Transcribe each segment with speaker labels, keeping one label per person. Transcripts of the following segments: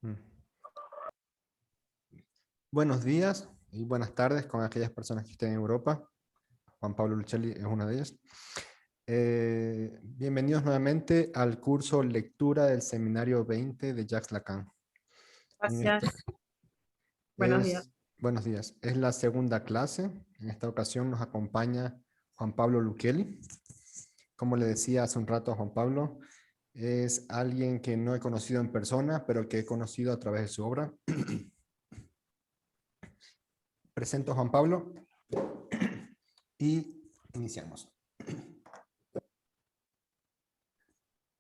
Speaker 1: Mm. Buenos días y buenas tardes con aquellas personas que estén en Europa. Juan Pablo Lucelli es una de ellas. Bienvenidos nuevamente al curso Lectura del Seminario 20 de Jacques Lacan.
Speaker 2: Gracias. Buenos días.
Speaker 1: Buenos días. Es la segunda clase. En esta ocasión nos acompaña Juan Pablo Lucelli. Como le decía hace un rato a Juan Pablo, es alguien que no he conocido en persona, pero que he conocido a través de su obra. Presento a Juan Pablo y iniciamos.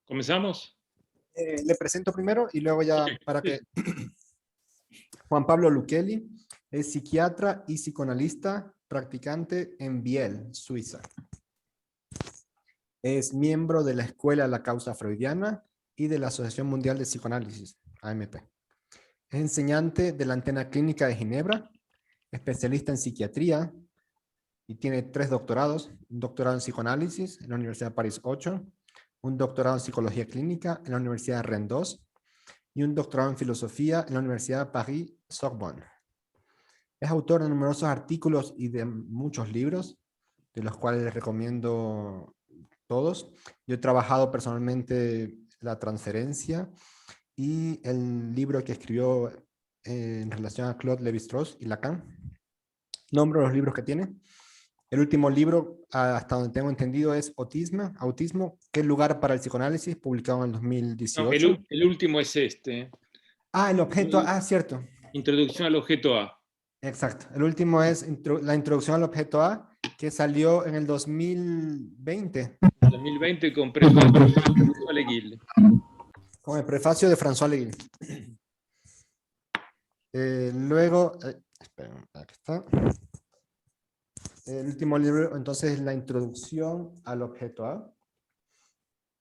Speaker 3: ¿Comenzamos?
Speaker 1: Le presento primero y luego ya
Speaker 3: Okay.
Speaker 1: para que... Juan Pablo Lucelli es psiquiatra y psicoanalista practicante en Biel, Suiza. Es miembro de la Escuela La Causa Freudiana y de la Asociación Mundial de Psicoanálisis, AMP. Es enseñante de la Antena Clínica de Ginebra, especialista en psiquiatría y tiene 3 doctorados: un doctorado en psicoanálisis en la Universidad de París 8, un doctorado en psicología clínica en la Universidad de Rennes 2 y un doctorado en filosofía en la Universidad de París-Sorbonne. Es autor de numerosos artículos y de muchos libros, de los cuales les recomiendo todos. Yo he trabajado personalmente la transferencia y el libro que escribió en relación a Claude Lévi-Strauss y Lacan. Nombro los libros que tiene. El último libro, hasta donde tengo entendido, es Autismo, ¿qué lugar para el psicoanálisis?, publicado en el
Speaker 3: No,
Speaker 1: 2018.
Speaker 3: el último es este.
Speaker 1: El objeto, cierto.
Speaker 3: Introducción al objeto A.
Speaker 1: Exacto. El último es la introducción al objeto A, que salió en el 2020.
Speaker 3: 2020 con prefacio de François Leguil.
Speaker 1: Con el prefacio de François Leguil. Luego, esperen, aquí está. El último libro, entonces, es la introducción al objeto A.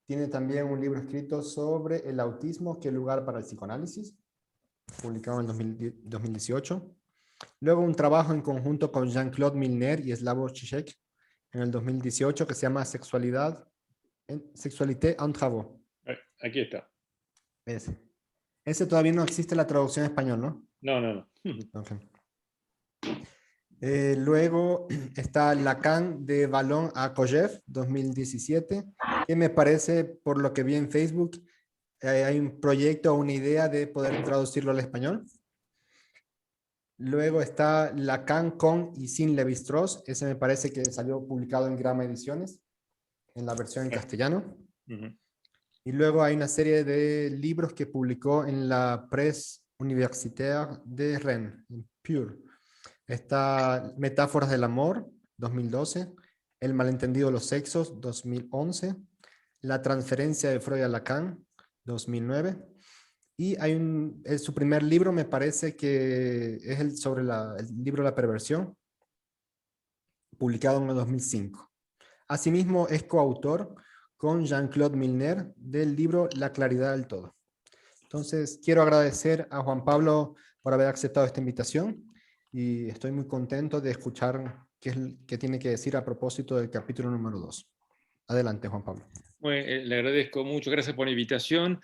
Speaker 1: Tiene también un libro escrito sobre el autismo, ¿qué lugar para el psicoanálisis?, publicado en 2018. Luego un trabajo en conjunto con Jean-Claude Milner y Slavoj Žižek en el 2018 que se llama Sexualité en travaux.
Speaker 3: Aquí está.
Speaker 1: Ese todavía no existe la traducción en español, ¿no?
Speaker 3: No.
Speaker 1: Okay. Luego está Lacan de Vallon a Kojève 2017, que me parece, por lo que vi en Facebook, hay un proyecto o una idea de poder traducirlo al español. Luego está Lacan con y sin Lévi-Strauss. Ese me parece que salió publicado en Grama Ediciones, en la versión en castellano. Y luego hay una serie de libros que publicó en la Presse Universitaire de Rennes, en Pure. Está Metáforas del Amor, 2012. El malentendido de los sexos, 2011. La transferencia de Freud a Lacan, 2009. Y hay su primer libro me parece que es sobre el libro La Perversión, publicado en el 2005. Asimismo es coautor con Jean-Claude Milner del libro La Claridad del Todo. Entonces quiero agradecer a Juan Pablo por haber aceptado esta invitación y estoy muy contento de escuchar qué tiene que decir a propósito del capítulo número 2. Adelante, Juan Pablo.
Speaker 3: Le agradezco mucho, gracias por la invitación.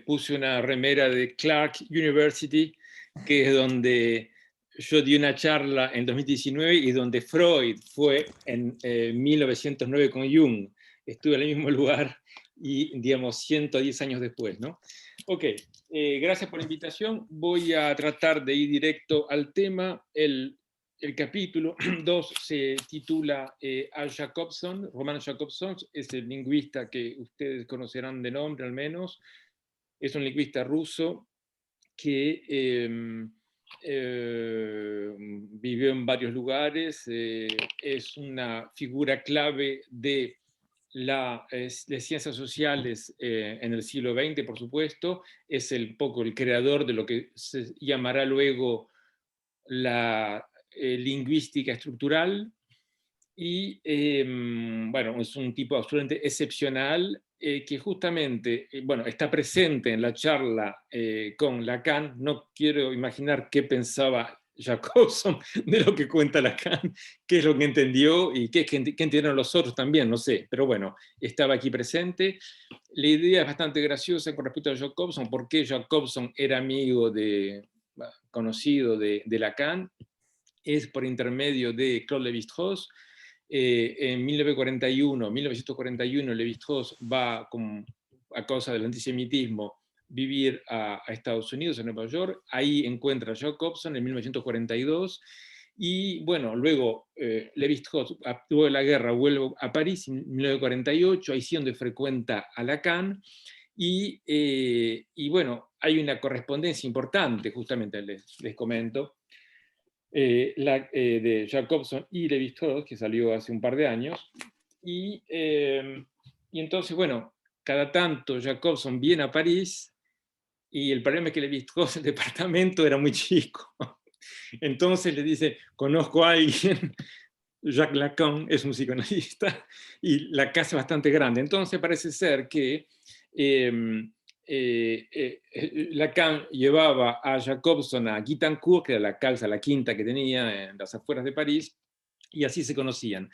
Speaker 3: Puse una remera de Clark University, que es donde yo di una charla en 2019 y donde Freud fue en 1909 con Jung. Estuve en el mismo lugar y, digamos, 110 años después, ¿no? Ok, gracias por la invitación. Voy a tratar de ir directo al tema. El capítulo 2 se titula Al Jacobson. Roman Jacobson es el lingüista que ustedes conocerán de nombre al menos. Es un lingüista ruso que vivió en varios lugares. Es una figura clave de las ciencias sociales en el siglo XX, por supuesto. Es poco el creador de lo que se llamará luego la lingüística estructural y bueno, es un tipo absolutamente excepcional que justamente bueno, está presente en la charla con Lacan. No quiero imaginar qué pensaba Jacobson de lo que cuenta Lacan, qué es lo que entendió y qué entendieron los otros también, no sé, pero bueno, estaba aquí presente. La idea es bastante graciosa con respecto a Jacobson, porque Jacobson era amigo conocido de Lacan, es por intermedio de Claude Lévi-Strauss. En 1941, Lévi-Strauss va, a causa del antisemitismo, vivir a Estados Unidos, a Nueva York. Ahí encuentra a Jacobson en 1942. Y bueno, luego Lévi-Strauss, luego de la guerra, vuelve a París en 1948, ahí sí donde frecuenta a Lacan. Y bueno, hay una correspondencia importante, justamente les comento, de Jacobson y Lévi-Strauss, que salió hace un par de años. Y entonces, bueno, cada tanto Jacobson viene a París, y el problema es que Lévi-Strauss, el departamento era muy chico. Entonces le dice, conozco a alguien, Jacques Lacan es un psicoanalista, y la casa es bastante grande. Entonces parece ser que Lacan llevaba a Jacobson a Guitrancourt, que era la casa, la quinta que tenía en las afueras de París, y así se conocían.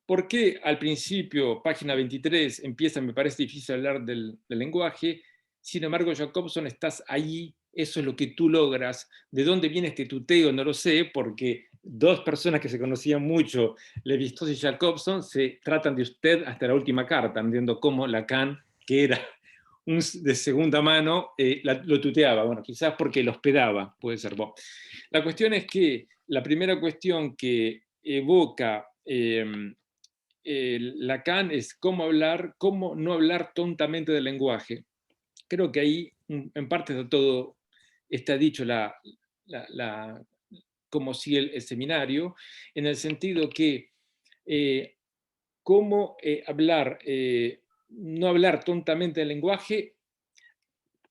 Speaker 3: ¿Por qué al principio, página 23, empieza, me parece difícil hablar del lenguaje? Sin embargo, Jacobson, estás ahí, eso es lo que tú logras. ¿De dónde viene este tuteo? No lo sé, porque dos personas que se conocían mucho, Lévi-Strauss y Jacobson, se tratan de usted hasta la última carta, viendo cómo Lacan, que era de segunda mano, lo tuteaba. Bueno, quizás porque lo hospedaba, puede ser. Bueno, la cuestión es que la primera cuestión que evoca Lacan es cómo no hablar tontamente del lenguaje. Creo que ahí, en parte, todo está dicho, como si el seminario, en el sentido que cómo no hablar tontamente del lenguaje,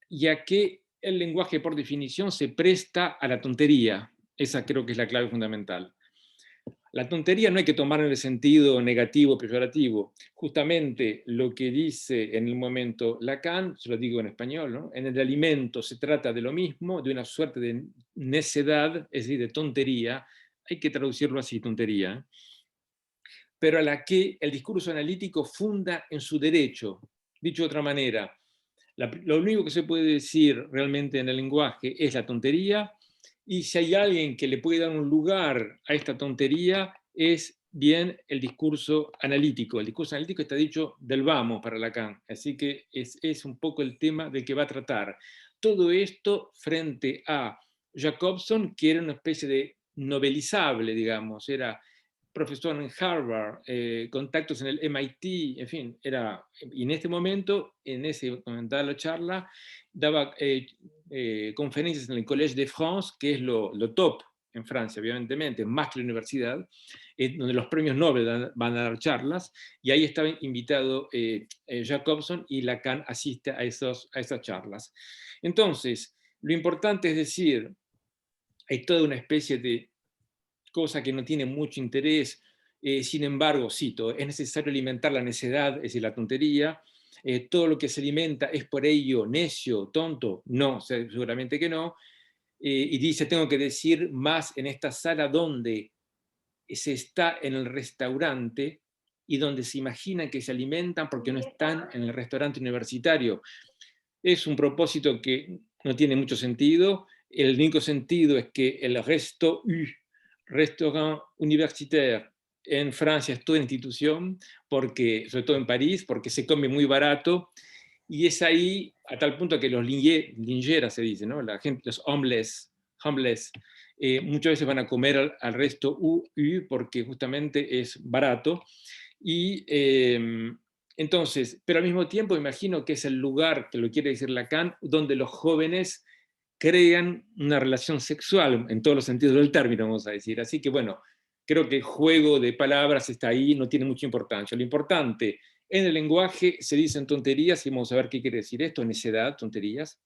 Speaker 3: ya que el lenguaje, por definición, se presta a la tontería. Esa creo que es la clave fundamental. La tontería no hay que tomar en el sentido negativo, peyorativo. Justamente lo que dice en el momento Lacan, se lo digo en español, ¿no? En el alimento se trata de lo mismo, de una suerte de necedad, es decir, de tontería, hay que traducirlo así, tontería, pero a la que el discurso analítico funda en su derecho. Dicho de otra manera, lo único que se puede decir realmente en el lenguaje es la tontería, y si hay alguien que le puede dar un lugar a esta tontería, es bien el discurso analítico. El discurso analítico está dicho del vamos para Lacan, así que es un poco el tema del que va a tratar. Todo esto frente a Jacobson, que era una especie de novelizable, digamos, era profesor en Harvard, contactos en el MIT, en fin, y en este momento, en ese momento de la charla, daba conferencias en el Collège de France, que es lo top en Francia, evidentemente, más que la universidad, donde los premios Nobel van a dar charlas, y ahí estaba invitado Jacobson, y Lacan asiste a esas charlas. Entonces, lo importante es decir, hay toda una especie de cosa que no tiene mucho interés, sin embargo, cito, es necesario alimentar la necedad, es decir, la tontería. Todo lo que se alimenta es por ello necio, tonto. No, seguramente que no. Y dice, tengo que decir más en esta sala donde se está en el restaurante y donde se imaginan que se alimentan porque no están en el restaurante universitario. Es un propósito que no tiene mucho sentido. El único sentido es que el restaurant universitaire en Francia es toda institución, porque, sobre todo en París, porque se come muy barato, y es ahí a tal punto que los lingeras se dice, ¿no? La gente, los homeless, muchas veces van a comer al resto porque justamente es barato. Y entonces, pero al mismo tiempo imagino que es el lugar, que lo quiere decir Lacan, donde los jóvenes crean una relación sexual, en todos los sentidos del término, vamos a decir. Así que bueno, creo que el juego de palabras está ahí, no tiene mucha importancia. Lo importante, en el lenguaje se dicen tonterías, y vamos a ver qué quiere decir esto, necedad, tonterías,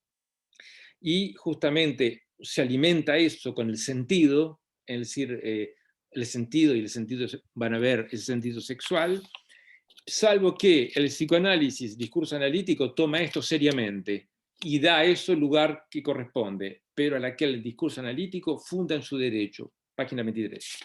Speaker 3: y justamente se alimenta eso con el sentido, es decir, el sentido y el sentido van a ver ese sentido sexual, salvo que el psicoanálisis, discurso analítico, toma esto seriamente. y da a eso el lugar que corresponde, pero a la que el discurso analítico funda en su derecho. Página 23.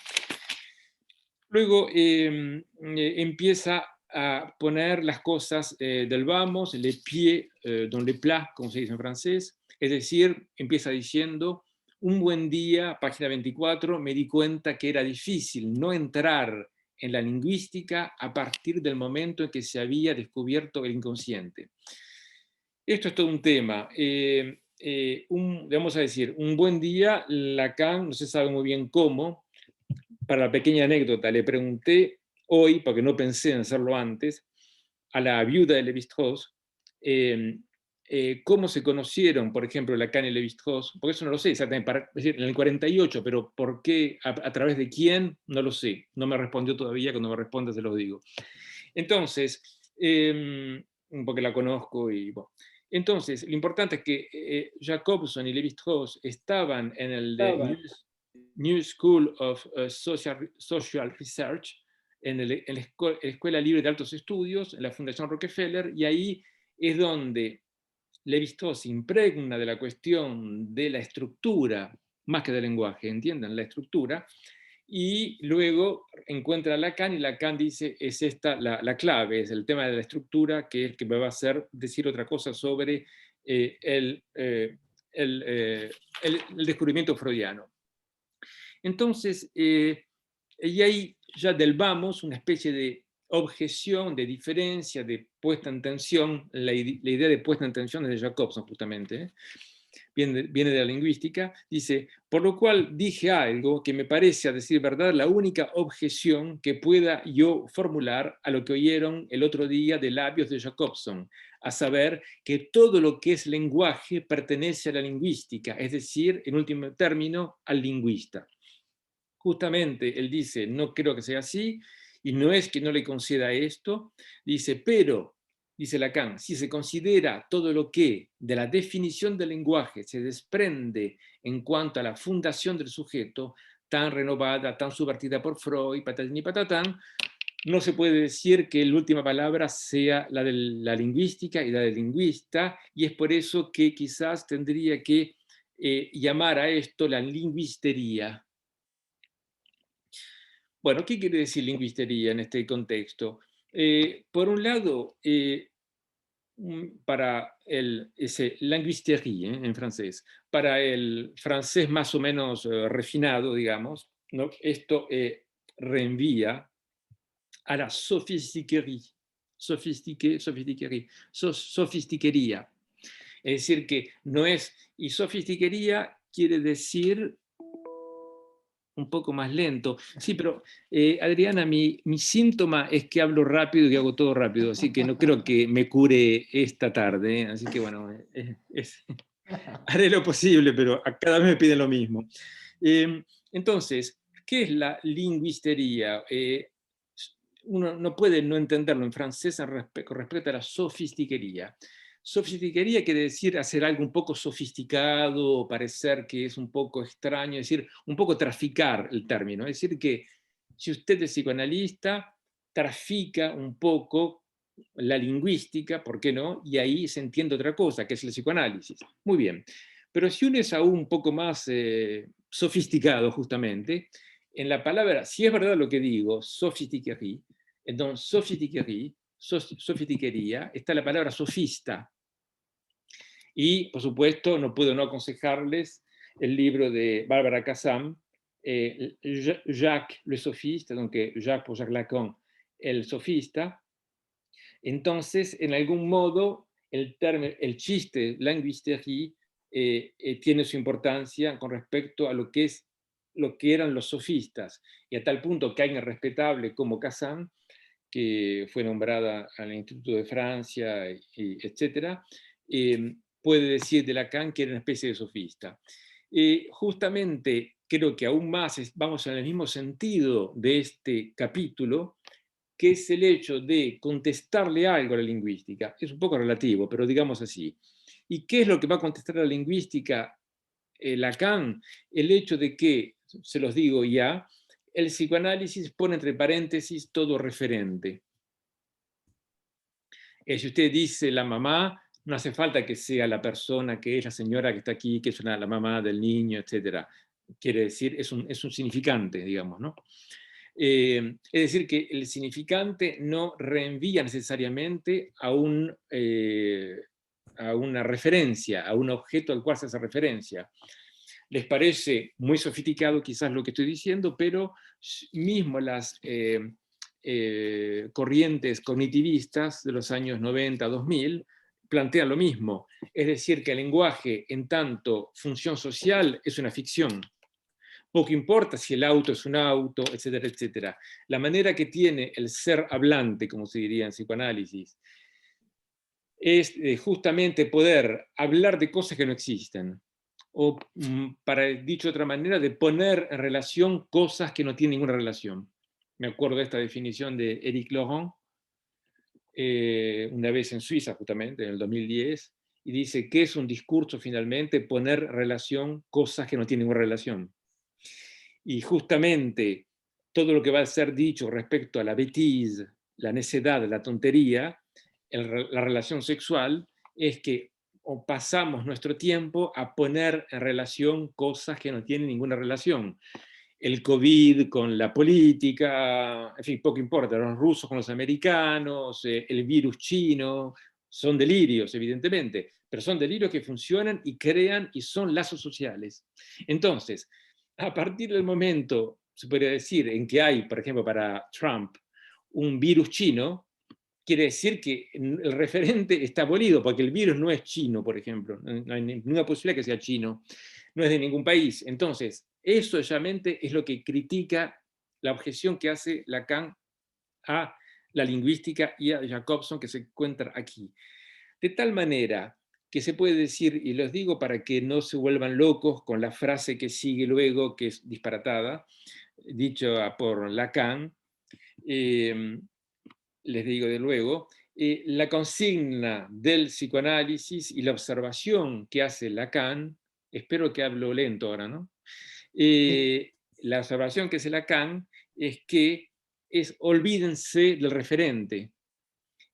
Speaker 3: Luego empieza a poner las cosas del vamos, les pieds dans les plats, como se dice en francés, es decir, empieza diciendo, un buen día, página 24, me di cuenta que era difícil no entrar en la lingüística a partir del momento en que se había descubierto el inconsciente. Esto es todo un tema. Vamos a decir, un buen día, Lacan, no se sabe muy bien cómo. Para la pequeña anécdota, le pregunté hoy, porque no pensé en hacerlo antes, a la viuda de Lévi-Strauss, cómo se conocieron, por ejemplo, Lacan y Lévi-Strauss, porque eso no lo sé exactamente, es decir, en el 48, pero ¿por qué? ¿A través de quién? No lo sé. No me respondió todavía, cuando me responda se lo digo. Entonces, porque la conozco y bueno. Entonces, lo importante es que Jacobson y Lévi-Strauss estaban en el New School of Social Research, en la Escuela Libre de Altos Estudios, en la Fundación Rockefeller, y ahí es donde Lévi-Strauss se impregna de la cuestión de la estructura, más que del lenguaje, entiendan, la estructura, y luego encuentra a Lacan, y Lacan dice, es esta la clave, es el tema de la estructura, que es el que me va a hacer decir otra cosa sobre el descubrimiento freudiano. Entonces, y ahí ya del vamos, una especie de objeción, de diferencia, de puesta en tensión, la idea de puesta en tensión es de Jacobson justamente, viene de la lingüística, dice, por lo cual dije algo que me parece, a decir verdad, la única objeción que pueda yo formular a lo que oyeron el otro día de labios de Jacobson, a saber que todo lo que es lenguaje pertenece a la lingüística, es decir, en último término, al lingüista. Justamente él dice, no creo que sea así, y no es que no le conceda esto, dice, pero, dice Lacan, si se considera todo lo que de la definición del lenguaje se desprende en cuanto a la fundación del sujeto, tan renovada, tan subvertida por Freud, patatín y patatán, no se puede decir que la última palabra sea la de la lingüística y la del lingüista, y es por eso que quizás tendría que llamar a esto la lingüistería. Bueno, ¿qué quiere decir lingüistería en este contexto? Por un lado, para ese linguisterie en francés, para el francés más o menos refinado, digamos, ¿no? Esto reenvía a la sofistiquerie, sofistiquería. Es decir, que no es, y sofistiquería quiere decir un poco más lento. Sí, pero Adriana, mi síntoma es que hablo rápido y que hago todo rápido, así que no creo que me cure esta tarde. Así que bueno, haré lo posible, pero a cada vez me piden lo mismo. Entonces, ¿qué es la lingüistería? Uno no puede no entenderlo en francés con respecto a la sofistiquería. Sofistiquería quiere decir hacer algo un poco sofisticado, parecer que es un poco extraño, es decir, un poco traficar el término. Es decir, que si usted es psicoanalista, trafica un poco la lingüística, ¿por qué no? Y ahí se entiende otra cosa, que es el psicoanálisis. Muy bien. Pero si uno es aún un poco más sofisticado, justamente, en la palabra, si es verdad lo que digo, sofistiquerie, entonces sofistiquería, está la palabra sofista. Y, por supuesto, no puedo no aconsejarles el libro de Barbara Kazan, Jacques le Sophiste, donc Jacques por Jacques Lacan, el sofista. Entonces, en algún modo, el chiste linguisterie tiene su importancia con respecto a lo que eran los sofistas, y a tal punto que alguien respetable como Kazan, que fue nombrada al Instituto de Francia, etc., puede decir de Lacan que era una especie de sofista. Justamente creo que aún más vamos en el mismo sentido de este capítulo, que es el hecho de contestarle algo a la lingüística. Es un poco relativo, pero digamos así. ¿Y qué es lo que va a contestar a la lingüística Lacan? El hecho de que, se los digo ya, el psicoanálisis pone entre paréntesis todo referente. Si usted dice la mamá, No hace falta que sea la persona que es la señora que está aquí, que es la mamá del niño, etc. Quiere decir, es un significante, digamos, ¿no? Es decir, que el significante no reenvía necesariamente a una referencia, a un objeto al cual se hace referencia. Les parece muy sofisticado quizás lo que estoy diciendo, pero mismo las corrientes cognitivistas de los años 90, 2000, plantean lo mismo. Es decir, que el lenguaje, en tanto función social, es una ficción. Poco importa si el auto es un auto, etcétera, etcétera. La manera que tiene el ser hablante, como se diría en psicoanálisis, es justamente poder hablar de cosas que no existen. O, para dicho de otra manera, de poner en relación cosas que no tienen ninguna relación. Me acuerdo de esta definición de Éric Laurent, una vez en Suiza, justamente, en el 2010, y dice que es un discurso finalmente poner en relación cosas que no tienen ninguna relación. Y justamente todo lo que va a ser dicho respecto a la bêtise, la necedad, la tontería, la relación sexual, es que pasamos nuestro tiempo a poner en relación cosas que no tienen ninguna relación. El COVID con la política, en fin, poco importa, los rusos con los americanos, el virus chino, son delirios, evidentemente, pero son delirios que funcionan y crean y son lazos sociales. Entonces, a partir del momento, se podría decir, en que hay, por ejemplo, para Trump, un virus chino, quiere decir que el referente está abolido, porque el virus no es chino, por ejemplo. No hay ninguna posibilidad que sea chino. No es de ningún país. Entonces, eso realmente es lo que critica la objeción que hace Lacan a la lingüística y a Jacobson, que se encuentra aquí. De tal manera que se puede decir, y los digo para que no se vuelvan locos con la frase que sigue luego, que es disparatada, dicha por Lacan, les digo de luego, la consigna del psicoanálisis y la observación que hace Lacan, espero que hablo lento ahora, ¿no? La observación que hace Lacan es que olvídense del referente.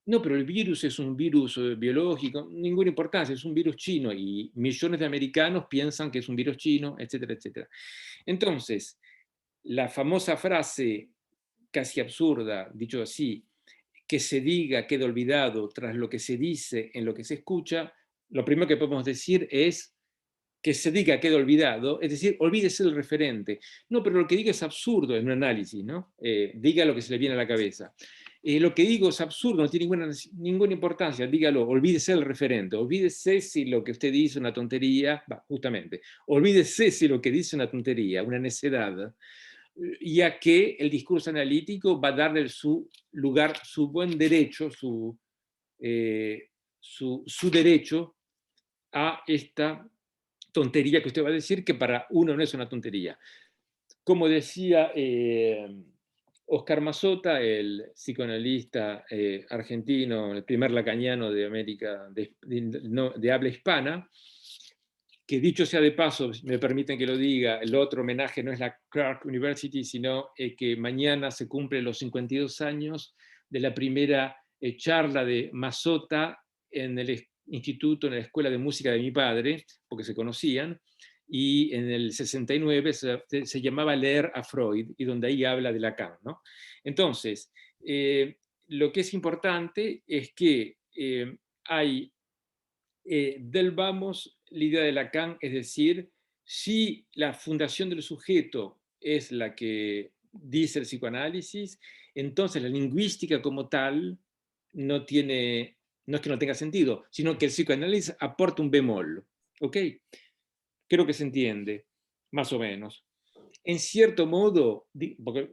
Speaker 3: No, pero el virus es un virus biológico, ninguna importancia, es un virus chino y millones de americanos piensan que es un virus chino, etcétera, etcétera. Entonces, la famosa frase casi absurda, dicho así, que se diga queda olvidado tras lo que se dice en lo que se escucha, lo primero que podemos decir es que se diga queda olvidado, es decir, olvídese del referente. No, pero lo que diga es absurdo en un análisis, ¿no? Diga lo que se le viene a la cabeza. Lo que digo es absurdo, no tiene ninguna importancia, dígalo, olvídese del referente, olvídese si lo que usted dice es una tontería, justamente, olvídese si lo que dice es una tontería, una necedad, ya que el discurso analítico va a darle su lugar, su buen derecho, su derecho a esta tontería que usted va a decir, que para uno no es una tontería. Como decía Oscar Mazota, el psicoanalista argentino, el primer lacaniano de América, de habla hispana, que dicho sea de paso, me permiten que lo diga, el otro homenaje no es la Clark University, sino que mañana se cumplen los 52 años de la primera charla de Mazota en el instituto, en la escuela de música de mi padre, porque se conocían, y en el 69 se llamaba Leer a Freud, y donde ahí habla de Lacan, ¿no? Entonces, lo que es importante es que hay del vamos la idea de Lacan, es decir, si la fundación del sujeto es la que dice el psicoanálisis, entonces la lingüística como tal no es que no tenga sentido, sino que el psicoanálisis aporta un bemol. ¿Ok? Creo que se entiende, más o menos. En cierto modo, porque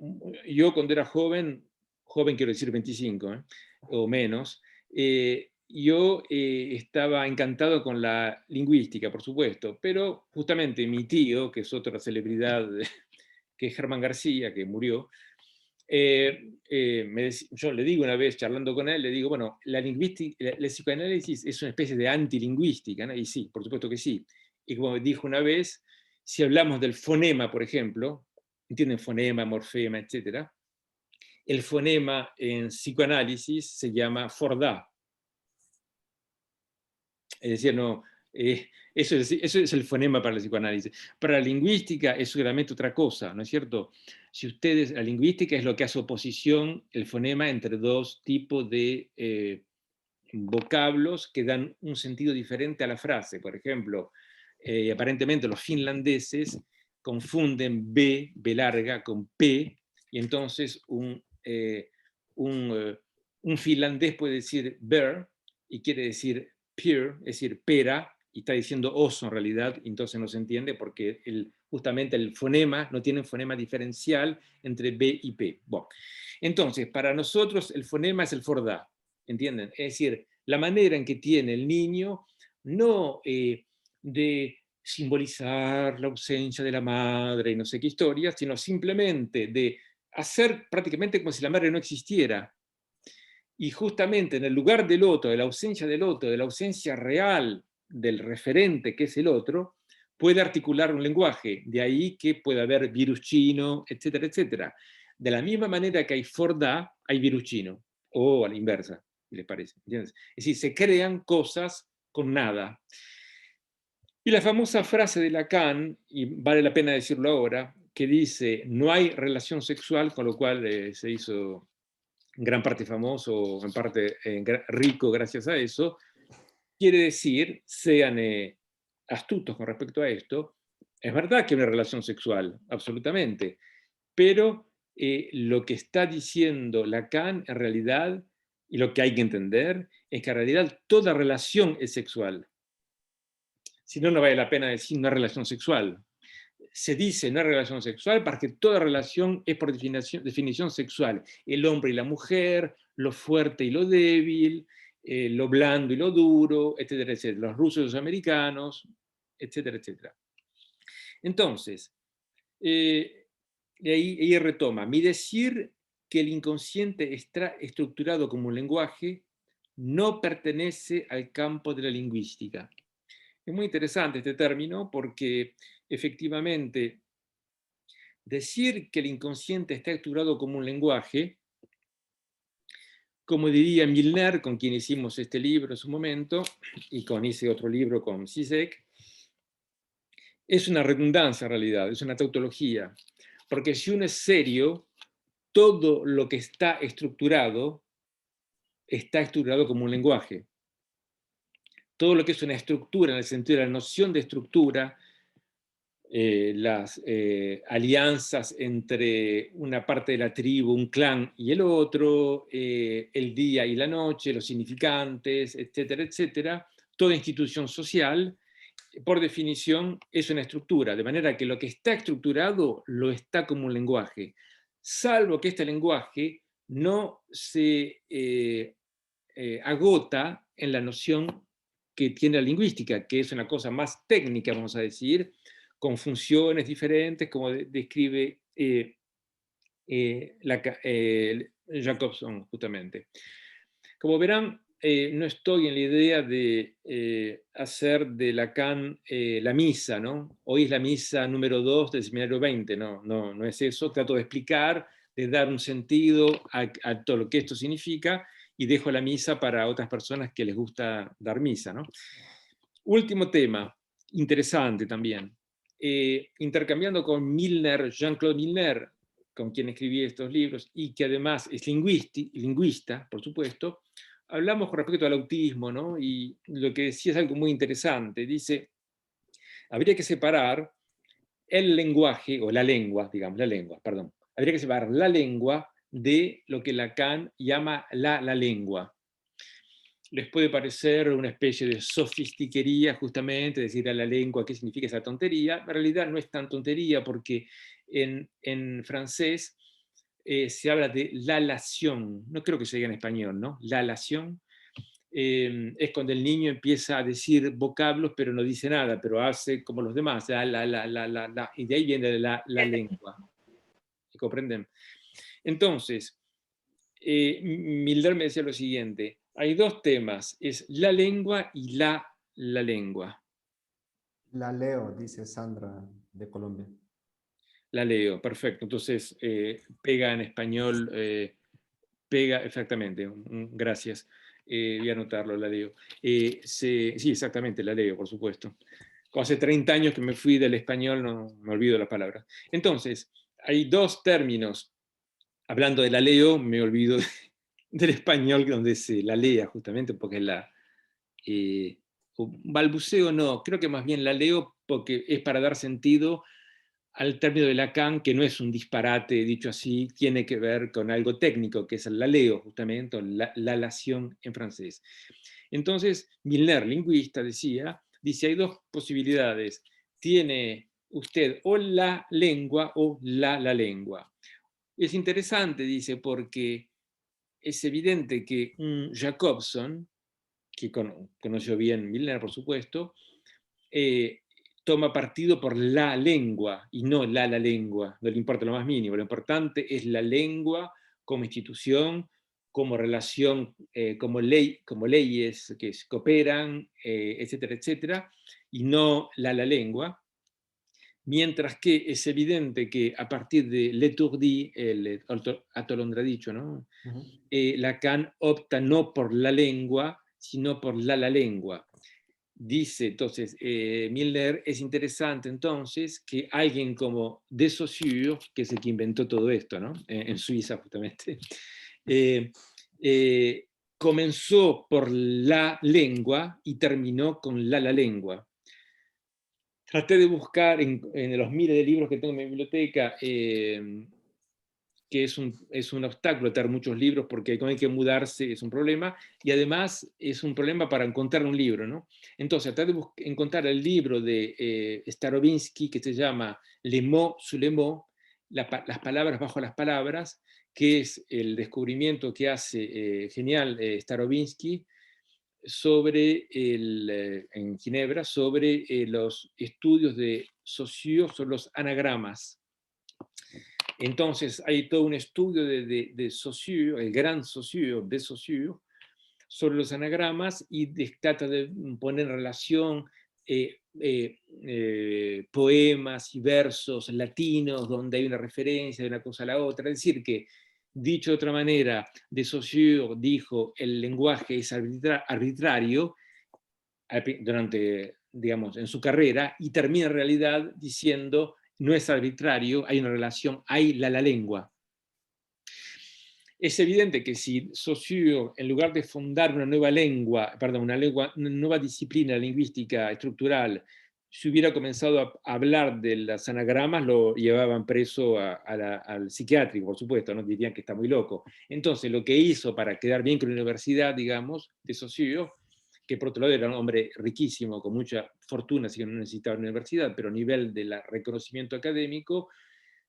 Speaker 3: yo cuando era joven quiero decir 25 o menos, yo estaba encantado con la lingüística, por supuesto, pero justamente mi tío, que es otra celebridad, que es Germán García, que murió, yo le digo una vez, charlando con él, le digo, bueno, la lingüística, el psicoanálisis es una especie de antilingüística, ¿no? Y sí, por supuesto que sí. Y como dijo una vez, si hablamos del fonema, por ejemplo, ¿entienden? Fonema, morfema, etc. El fonema en psicoanálisis se llama fordá. Es decir, no, eso es el fonema para el psicoanálisis. Para la lingüística es seguramente otra cosa, ¿no es cierto? Si ustedes, la lingüística es lo que hace oposición, el fonema, entre dos tipos de vocablos que dan un sentido diferente a la frase. Por ejemplo, aparentemente los finlandeses confunden B larga, con P, y entonces un finlandés puede decir bear, y quiere decir pear, es decir, pera, y está diciendo oso en realidad, y entonces no se entiende porque justamente el fonema no tiene un fonema diferencial entre B y P. Bueno, entonces, para nosotros el fonema es el fordá, ¿entienden? Es decir, la manera en que tiene el niño, no de simbolizar la ausencia de la madre y no sé qué historia, sino simplemente de hacer prácticamente como si la madre no existiera. Y justamente en el lugar del otro, de la ausencia del otro, de la ausencia real del referente que es el otro, puede articular un lenguaje. De ahí que puede haber virus chino, etcétera, etcétera. De la misma manera que hay fordá, hay virus chino. O a la inversa, si les parece. ¿Entiendes? Es decir, se crean cosas con nada. Y la famosa frase de Lacan, y vale la pena decirlo ahora, que dice, no hay relación sexual, con lo cual se hizo en gran parte famoso, en parte rico gracias a eso, quiere decir, sean astutos con respecto a esto, es verdad que hay una relación sexual, absolutamente, pero lo que está diciendo Lacan en realidad, y lo que hay que entender, es que en realidad toda relación es sexual. Si no, no vale la pena decir una relación sexual. Se dice una relación sexual porque toda relación es por definición sexual. El hombre y la mujer, lo fuerte y lo débil, lo blando y lo duro, etcétera, etcétera. Los rusos y los americanos, etcétera, etcétera. Entonces, ahí retoma. Mi decir que el inconsciente está estructurado como un lenguaje no pertenece al campo de la lingüística. Es muy interesante este término porque efectivamente decir que el inconsciente está estructurado como un lenguaje, como diría Milner, con quien hicimos este libro en su momento, y con ese otro libro con Zizek, es una redundancia en realidad, es una tautología, porque si uno es serio, todo lo que está estructurado como un lenguaje. Todo lo que es una estructura, en el sentido de la noción de estructura, las alianzas entre una parte de la tribu, un clan y el otro, el día y la noche, los significantes, etcétera, etcétera. Toda institución social, por definición, es una estructura, de manera que lo que está estructurado lo está como un lenguaje, salvo que este lenguaje no se agota en la noción que tiene la lingüística, que es una cosa más técnica, vamos a decir, con funciones diferentes, como describe Jacobson, justamente. Como verán, no estoy en la idea de hacer de Lacan la misa, ¿no? Hoy es la misa número 2 del seminario 20, no es eso. Trato de explicar, de dar un sentido a todo lo que esto significa, y dejo la misa para otras personas que les gusta dar misa, ¿no? Último tema, interesante también. Intercambiando con Milner, Jean-Claude Milner, con quien escribí estos libros, y que además es lingüista, por supuesto, hablamos con respecto al autismo, ¿no? Y lo que decía es algo muy interesante. Dice, habría que separar el lenguaje, o la lengua, digamos, perdón. Habría que separar la lengua de lo que Lacan llama la lengua. Les puede parecer una especie de sofistiquería, justamente, decir a la lengua qué significa esa tontería. En realidad no es tan tontería, porque en francés se habla de la lación. No creo que se diga en español, ¿no? La lación es cuando el niño empieza a decir vocablos, pero no dice nada, pero hace como los demás, la, y de ahí viene la lengua. ¿Comprenden? Entonces, Milner me decía lo siguiente: hay dos temas, es la lengua y la lengua.
Speaker 1: La leo, dice Sandra de Colombia.
Speaker 3: La leo, perfecto. Entonces, pega en español, pega, exactamente, gracias. Voy a anotarlo, la leo. Sí, exactamente, la leo, por supuesto. Hace 30 años que me fui del español, no me olvido las palabras. Entonces, hay dos términos. Hablando de la leo, me olvido del español donde se la lea, justamente porque es la... balbuceo no, creo que más bien la leo porque es para dar sentido al término de Lacan, que no es un disparate, dicho así, tiene que ver con algo técnico, que es el laleo, justamente, o la lación en francés. Entonces, Milner, lingüista, dice, hay dos posibilidades. Tiene usted o la lengua o la lengua. Es interesante, dice, porque es evidente que un Jacobson, que conoció bien Milner, por supuesto, toma partido por la lengua y no la lengua, no le importa lo más mínimo, lo importante es la lengua como institución, como relación, como leyes que cooperan, etcétera, etcétera, y no la lengua, mientras que es evidente que a partir de L'Etourdi, el atolondradicho, ¿no? Lacan opta no por la lengua, sino por la lengua. Dice entonces Milner, es interesante entonces que alguien como de Saussure, que es el que inventó todo esto, ¿no? En Suiza justamente, comenzó por la lengua y terminó con la lengua. Traté de buscar en los miles de libros que tengo en mi biblioteca, que es un obstáculo tener muchos libros porque cuando hay que mudarse es un problema, y además es un problema para encontrar un libro, ¿no? Entonces, traté de encontrar el libro de Starobinsky que se llama Les mots sous les mots, las palabras bajo las palabras, que es el descubrimiento que hace genial Starobinsky sobre en Ginebra, sobre los estudios de Saussure sobre los anagramas. Entonces hay todo un estudio de Saussure, el gran Saussure, de Saussure, sobre los anagramas y trata de poner en relación poemas y versos latinos donde hay una referencia de una cosa a la otra. Es decir, que, dicho de otra manera, de Saussure dijo el lenguaje es arbitrario durante, digamos, en su carrera, y termina en realidad diciendo no es arbitrario, hay una relación, hay la lengua. Es evidente que si Saussure, en lugar de fundar una nueva lengua, perdón, una nueva disciplina lingüística estructural, si hubiera comenzado a hablar de los anagramas, lo llevaban preso al psiquiátrico, por supuesto, ¿no? Dirían que está muy loco. Entonces, lo que hizo para quedar bien con la universidad, digamos, de Saussure, que por otro lado era un hombre riquísimo, con mucha fortuna, así que no necesitaba una universidad, pero a nivel de reconocimiento académico,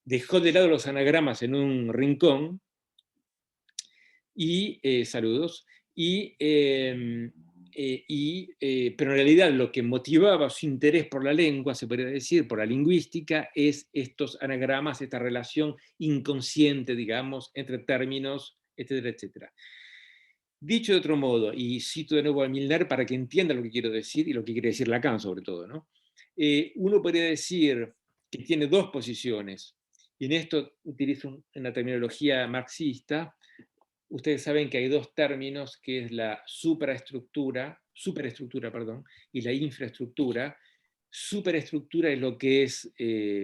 Speaker 3: dejó de lado los anagramas en un rincón, y saludos, pero en realidad lo que motivaba su interés por la lengua, se podría decir, por la lingüística, es estos anagramas, esta relación inconsciente, digamos, entre términos, etcétera, etcétera. Dicho de otro modo, y cito de nuevo a Milner para que entienda lo que quiero decir y lo que quiere decir Lacan sobre todo, ¿no? Uno podría decir que tiene dos posiciones, y en esto utilizo una terminología marxista. Ustedes saben que hay dos términos, que es la superestructura, y la infraestructura. Superestructura es lo que es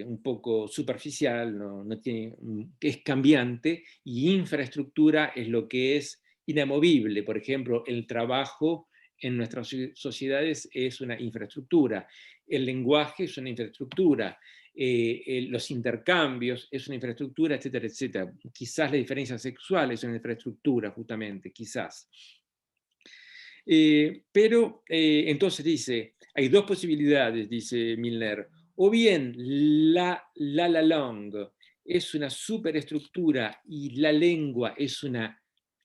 Speaker 3: un poco superficial, que es cambiante, y infraestructura es lo que es inamovible. Por ejemplo, el trabajo en nuestras sociedades es una infraestructura, el lenguaje es una infraestructura, los intercambios es una infraestructura, etcétera, etcétera. Quizás la diferencia sexual es una infraestructura, justamente, quizás. Pero entonces dice, hay dos posibilidades, dice Milner, o bien la langue es una superestructura y la lengua es una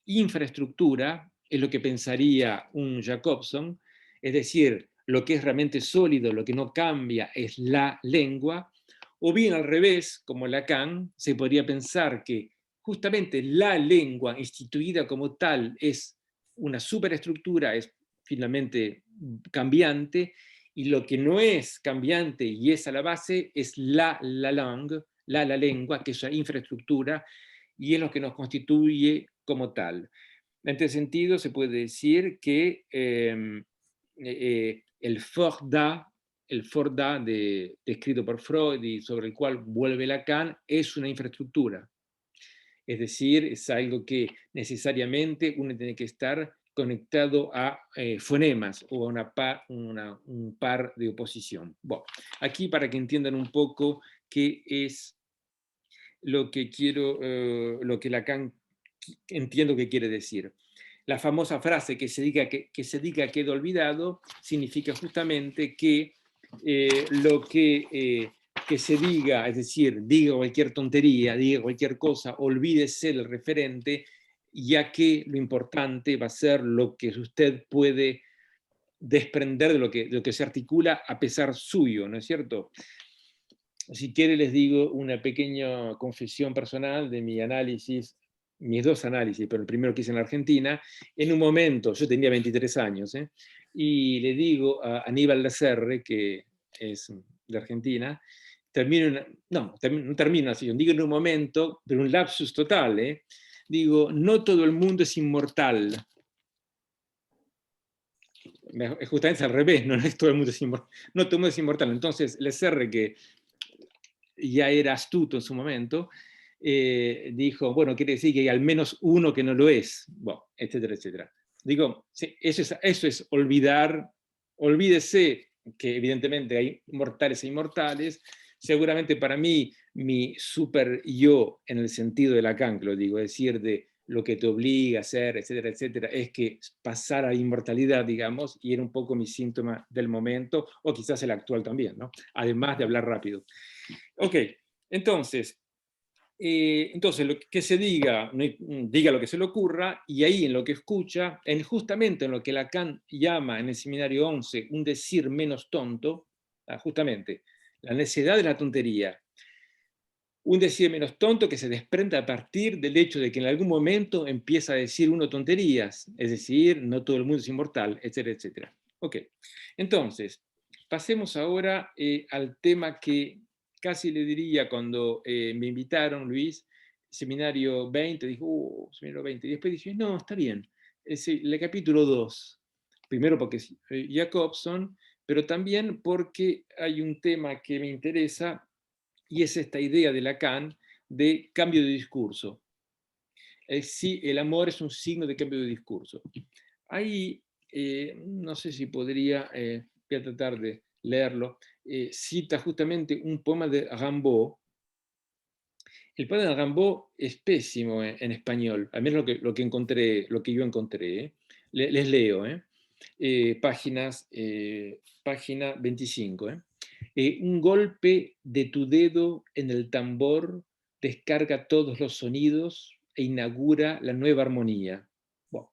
Speaker 3: infraestructura, es lo que pensaría un Jacobson, es decir, lo que es realmente sólido, lo que no cambia es la lengua, o bien al revés, como Lacan, se podría pensar que justamente la lengua instituida como tal es una superestructura, es finalmente cambiante, y lo que no es cambiante y es a la base es la langue, la lengua, que es la infraestructura, y es lo que nos constituye como tal. En este sentido, se puede decir que el Forda descrito por Freud y sobre el cual vuelve Lacan, es una infraestructura. Es decir, es algo que necesariamente uno tiene que estar conectado a fonemas o a un par de oposición. Bueno, aquí para que entiendan un poco qué es lo que lo que Lacan entiendo que quiere decir. La famosa frase que se diga queda olvidado significa justamente que lo que se diga, es decir, diga cualquier tontería, diga cualquier cosa, olvídese el referente, ya que lo importante va a ser lo que usted puede desprender de lo que se articula a pesar suyo, ¿no es cierto? Si quiere les digo una pequeña confesión personal de mi análisis, mis dos análisis, pero el primero que hice en la Argentina. En un momento, yo tenía 23 años, y le digo a Aníbal Lacerre, que es de Argentina, no termino así, digo en un momento, pero un lapsus total, digo, no todo el mundo es inmortal. Justamente al revés, no es todo el mundo es inmortal. No todo el mundo es inmortal. Entonces, Lacerre, que ya era astuto en su momento, dijo, bueno, quiere decir que hay al menos uno que no lo es, bueno, etcétera, etcétera. Digo, sí, eso es olvidar, olvídese que evidentemente hay mortales e inmortales. Seguramente para mí, mi super yo, en el sentido de Lacan, que lo digo, es decir, de lo que te obliga a hacer, etcétera, etcétera, es que pasar a la inmortalidad, digamos, y era un poco mi síntoma del momento, o quizás el actual también, ¿no? Además de hablar rápido. Ok, entonces lo que se diga, diga lo que se le ocurra, y ahí en lo que escucha, justamente en lo que Lacan llama en el seminario 11 un decir menos tonto, justamente, la necedad de la tontería, un decir menos tonto que se desprende a partir del hecho de que en algún momento empieza a decir uno tonterías, es decir, no todo el mundo es inmortal, etcétera, etcétera. Ok, entonces, pasemos ahora al tema que casi le diría cuando me invitaron, Luis, seminario 20, dijo, seminario 20, y después dije, no, está bien, es el capítulo 2, primero porque es Jacobson, pero también porque hay un tema que me interesa, y es esta idea de Lacan de cambio de discurso. Sí, el amor es un signo de cambio de discurso. Ahí, no sé si podría, voy a tratar de leerlo, cita justamente un poema de Rimbaud. El poema de Rimbaud es pésimo en español, al menos lo que yo encontré. Les leo, página 25. Un golpe de tu dedo en el tambor descarga todos los sonidos e inaugura la nueva armonía. Bueno,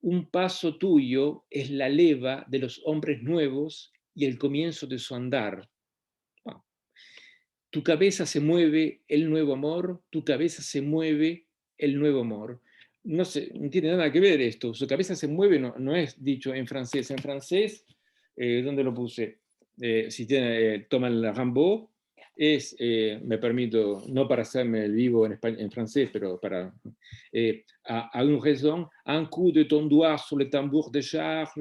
Speaker 3: un paso tuyo es la leva de los hombres nuevos y el comienzo de su andar. Bueno, tu cabeza se mueve el nuevo amor, tu cabeza se mueve el nuevo amor. No sé, no tiene nada que ver esto. Su cabeza se mueve, no es dicho en francés. En francés, ¿dónde lo puse? Si toman la Rimbaud, me permito, no para hacerme el vivo en francés, pero para à une raison, un coup de ton doigt sur le tambour de charge,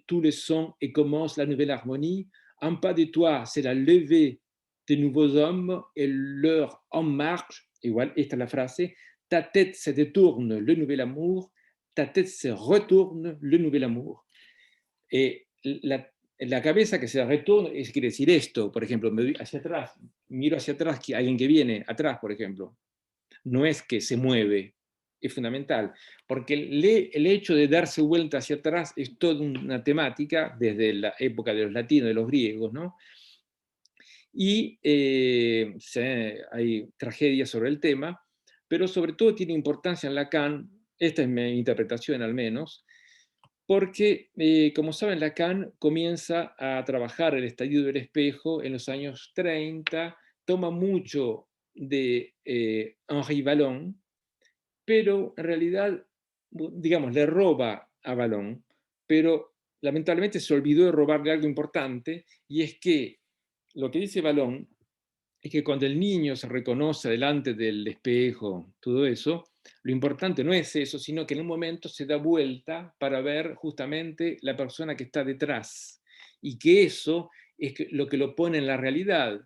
Speaker 3: tous les sons et commence la nouvelle harmonie. Un pas de toi, c'est la levée de nouveaux hommes et leur en marche. Igual, esta es la frase. Ta tête se détourne, le nouvel amour. Ta tête se retourne, le nouvel amour. La cabeza que se retorna, quiere decir esto, por ejemplo, me doy hacia atrás, miro hacia atrás, que alguien que viene atrás, por ejemplo. No es que se mueve, es fundamental, porque el hecho de darse vuelta hacia atrás es toda una temática desde la época de los latinos, de los griegos, ¿no? Y hay tragedias sobre el tema, pero sobre todo tiene importancia en Lacan, esta es mi interpretación al menos, porque, como saben, Lacan comienza a trabajar el estallido del espejo en los años 30, toma mucho de Henri Vallon, pero en realidad, digamos, le roba a Vallon, pero lamentablemente se olvidó de robarle algo importante, y es que lo que dice Vallon es que cuando el niño se reconoce delante del espejo, todo eso, lo importante no es eso, sino que en un momento se da vuelta para ver justamente la persona que está detrás, y que eso es lo que lo pone en la realidad.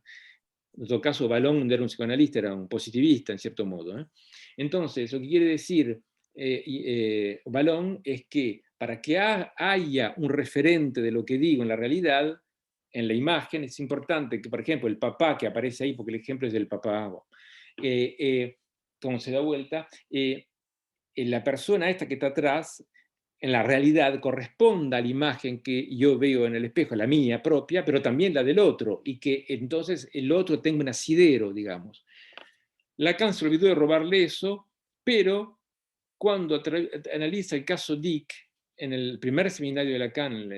Speaker 3: En todo caso, Vallon era un psicoanalista, era un positivista, en cierto modo, ¿eh? Entonces, lo que quiere decir Vallon es que para que haya un referente de lo que digo en la realidad, en la imagen, es importante que, por ejemplo, el papá que aparece ahí, porque el ejemplo es del papá, como se da vuelta, la persona esta que está atrás, en la realidad corresponda a la imagen que yo veo en el espejo, la mía propia, pero también la del otro, y que entonces el otro tenga un asidero, digamos. Lacan se olvidó de robarle eso, pero cuando analiza el caso Dick, en el primer seminario de Lacan,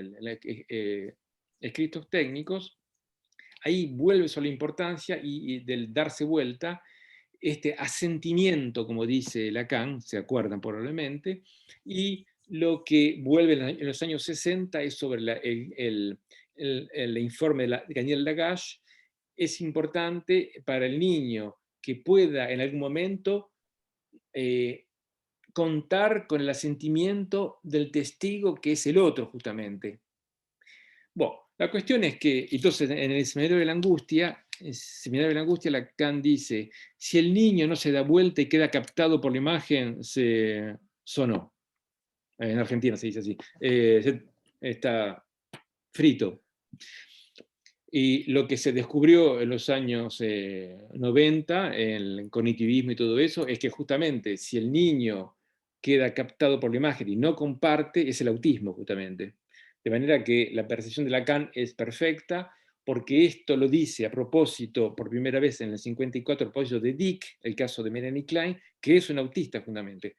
Speaker 3: Escritos Técnicos, ahí vuelve sobre la importancia y del darse vuelta, este asentimiento, como dice Lacan, se acuerdan probablemente, y lo que vuelve en los años 60 es sobre el informe de Daniel Lagache. Es importante para el niño que pueda en algún momento contar con el asentimiento del testigo que es el otro, justamente. Bueno, la cuestión es que, entonces, en el seminario de la angustia, Lacan dice, si el niño no se da vuelta y queda captado por la imagen, se sonó. En Argentina se dice así. Está frito. Y lo que se descubrió en los años 90, en el cognitivismo y todo eso, es que justamente si el niño queda captado por la imagen y no comparte, es el autismo, justamente. De manera que la percepción de Lacan es perfecta, porque esto lo dice a propósito, por primera vez en el 54, a propósito de Dick, el caso de Melanie Klein, que es un autista, fundamentalmente.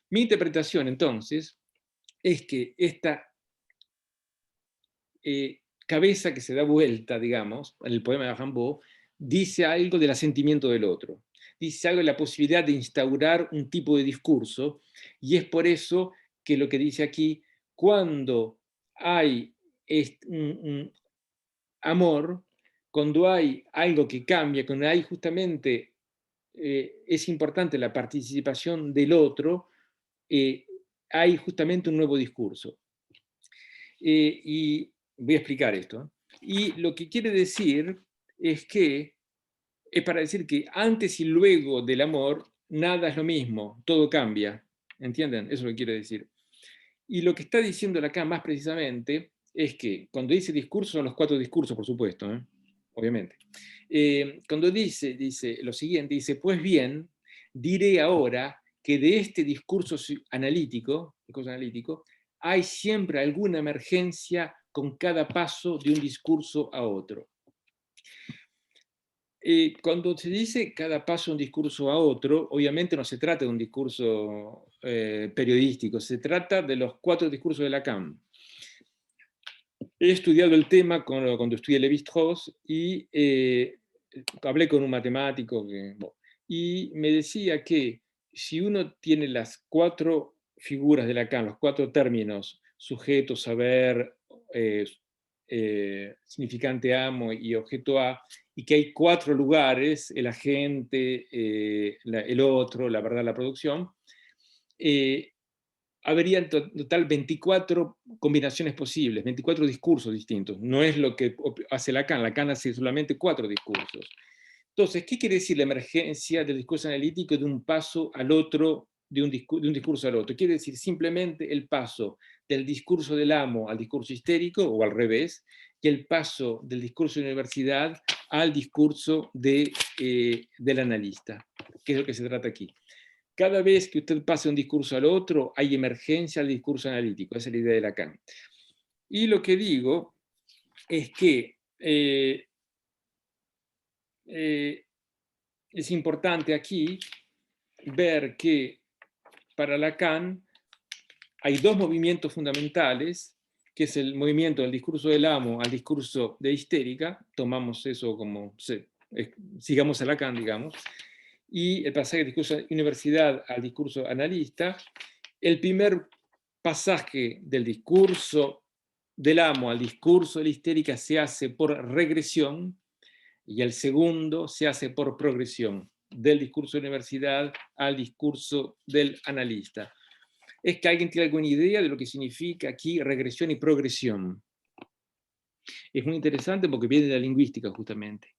Speaker 3: Mi interpretación, entonces, es que esta cabeza que se da vuelta, digamos, en el poema de Rimbaud, dice algo del asentimiento del otro, dice algo de la posibilidad de instaurar un tipo de discurso, y es por eso que lo que dice aquí, cuando hay un amor, cuando hay algo que cambia, cuando hay justamente, es importante la participación del otro, hay justamente un nuevo discurso. Y voy a explicar esto. Y lo que quiere decir es que, es para decir que antes y luego del amor, nada es lo mismo, todo cambia. ¿Entienden? Eso es lo que quiere decir. Y lo que está diciendo Lacan más precisamente es que cuando dice discurso, son los 4 discursos, por supuesto, obviamente. Cuando dice lo siguiente, dice, pues bien, diré ahora que de este discurso analítico, hay siempre alguna emergencia con cada paso de un discurso a otro. Cuando se dice cada paso de un discurso a otro, obviamente no se trata de un discurso periodístico, se trata de los 4 discursos de Lacan. He estudiado el tema cuando estudié Lévi-Strauss y hablé con un matemático y me decía que si uno tiene las 4 figuras de Lacan, los 4 términos, sujeto, saber, significante amo y objeto a, y que hay 4 lugares, el agente, el otro, la verdad, la producción, habría en total 24 combinaciones posibles, 24 discursos distintos. No es lo que hace Lacan. Lacan hace solamente 4 discursos. Entonces, ¿qué quiere decir la emergencia del discurso analítico de un paso al otro, de un discurso al otro? Quiere decir simplemente el paso del discurso del amo al discurso histérico, o al revés, y el paso del discurso de universidad al discurso del analista, que es lo que se trata aquí. Cada vez que usted pasa de un discurso al otro, hay emergencia al discurso analítico. Esa es la idea de Lacan. Y lo que digo es que es importante aquí ver que para Lacan hay 2 movimientos fundamentales, que es el movimiento del discurso del amo al discurso de histérica. Tomamos eso como, sigamos a Lacan, digamos. Y el pasaje del discurso de universidad al discurso analista. El primer pasaje del discurso del amo al discurso de la histérica se hace por regresión y el segundo se hace por progresión. del discurso de la universidad al discurso del analista. ¿Es que alguien tiene alguna idea de lo que significa aquí regresión y progresión? Es muy interesante porque viene de la lingüística justamente,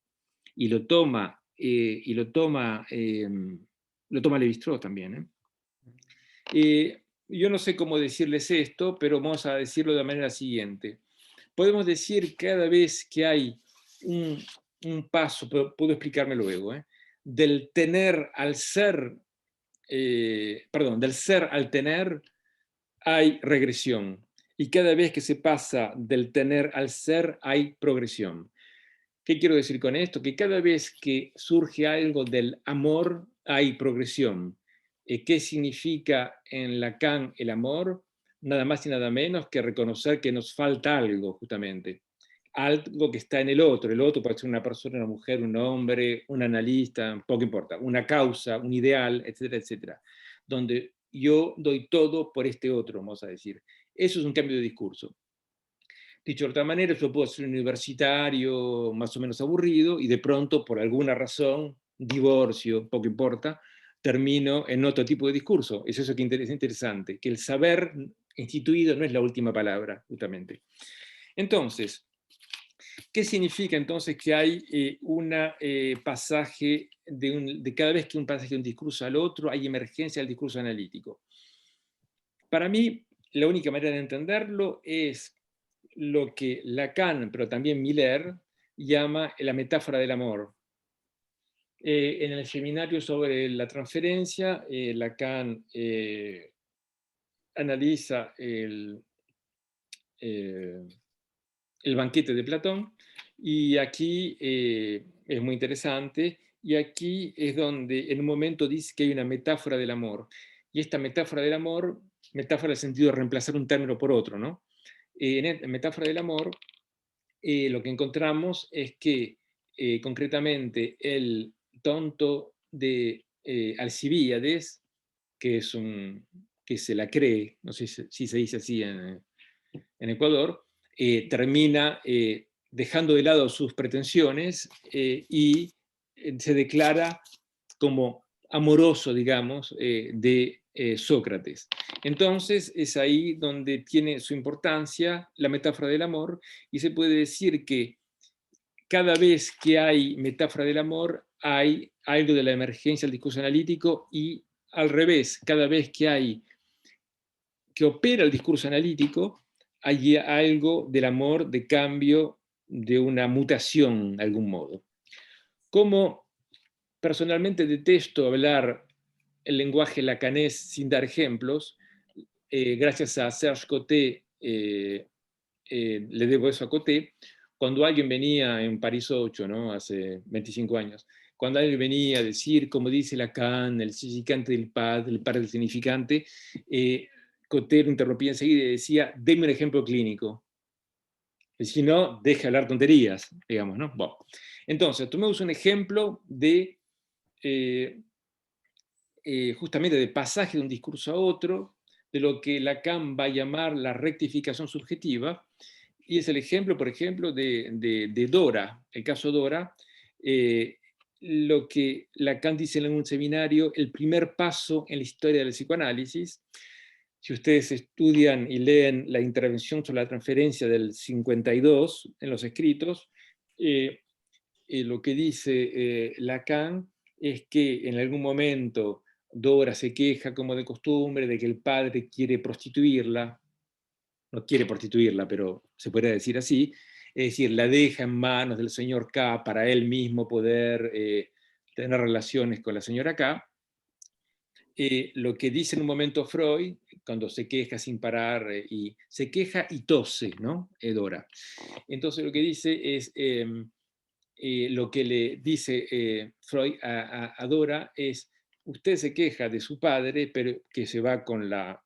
Speaker 3: y lo toma Lévi-Strauss también. Yo no sé cómo decirles esto, pero vamos a decirlo de la manera siguiente. Podemos decir cada vez que hay un paso, puedo explicarme luego, del tener al ser, del ser al tener, hay regresión. Y cada vez que se pasa del tener al ser, hay progresión. ¿Qué quiero decir con esto? Que cada vez que surge algo del amor, hay progresión. ¿Qué significa en Lacan el amor? Nada más y nada menos que reconocer que nos falta algo, justamente. Algo que está en el otro. El otro puede ser una persona, una mujer, un hombre, un analista, poco importa. Una causa, un ideal, etcétera, etcétera. Donde yo doy todo por este otro, vamos a decir. Eso es un cambio de discurso. Dicho de otra manera, yo puedo ser un universitario más o menos aburrido y de pronto, por alguna razón, divorcio, poco importa, termino en otro tipo de discurso. Es eso que es interesante, que el saber instituido no es la última palabra, justamente. Entonces, ¿qué significa entonces que hay un pasaje, de cada vez que un pasaje de un discurso al otro, hay emergencia del discurso analítico? Para mí, la única manera de entenderlo es lo que Lacan, pero también Miller, llama la metáfora del amor. En el seminario sobre la transferencia, Lacan analiza el banquete de Platón, y aquí es muy interesante, y aquí es donde en un momento dice que hay una metáfora del amor, y esta metáfora del amor, metáfora en el sentido de reemplazar un término por otro, ¿no? En metáfora del amor, lo que encontramos es que concretamente el tonto de Alcibíades, que se la cree, no sé si se dice así en Ecuador, termina dejando de lado sus pretensiones y se declara como amoroso, digamos, de Sócrates. Entonces es ahí donde tiene su importancia la metáfora del amor, y se puede decir que cada vez que hay metáfora del amor hay algo de la emergencia del discurso analítico, y al revés, cada vez que opera el discurso analítico hay algo del amor, de cambio, de una mutación de algún modo. Como personalmente detesto hablar el lenguaje lacanés sin dar ejemplos, gracias a Serge Coté, le debo eso a Coté, cuando alguien venía en París 8, ¿no? Hace 25 años, cuando alguien venía a decir, como dice Lacan, el significante del par del significante, Coté lo interrumpía enseguida y decía, deme un ejemplo clínico. Y si no, deje hablar tonterías, digamos, ¿no? Bueno. Entonces, tomemos un ejemplo de justamente de pasaje de un discurso a otro, de lo que Lacan va a llamar la rectificación subjetiva, y es el ejemplo, por ejemplo, de Dora, el caso Dora, lo que Lacan dice en un seminario, el primer paso en la historia del psicoanálisis. Si ustedes estudian y leen la intervención sobre la transferencia del 52 en los escritos, lo que dice Lacan es que en algún momento Dora se queja, como de costumbre, de que el padre quiere prostituirla, no quiere prostituirla, pero se podría decir así, es decir, la deja en manos del señor K para él mismo poder tener relaciones con la señora K. Lo que dice en un momento Freud, cuando se queja sin parar, y se queja y tose, ¿no? Dora. Entonces lo que dice es, lo que le dice Freud a Dora es, usted se queja de su padre, pero que se va con la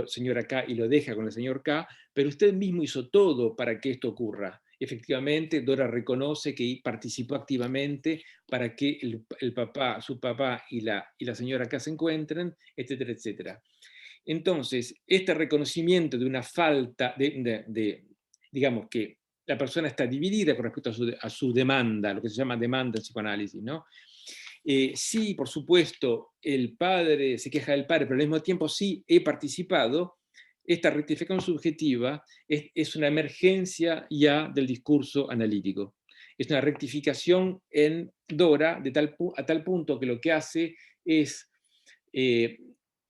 Speaker 3: señora K y lo deja con el señor K, pero usted mismo hizo todo para que esto ocurra. Efectivamente, Dora reconoce que participó activamente para que su papá y la señora K se encuentren, etcétera, etcétera. Entonces, este reconocimiento de una falta, digamos que la persona está dividida con respecto a su demanda, lo que se llama demanda en psicoanálisis, ¿no? sí, por supuesto, el padre se queja del padre, pero al mismo tiempo sí he participado, esta rectificación subjetiva es una emergencia ya del discurso analítico. Es una rectificación en Dora a tal punto que lo que hace es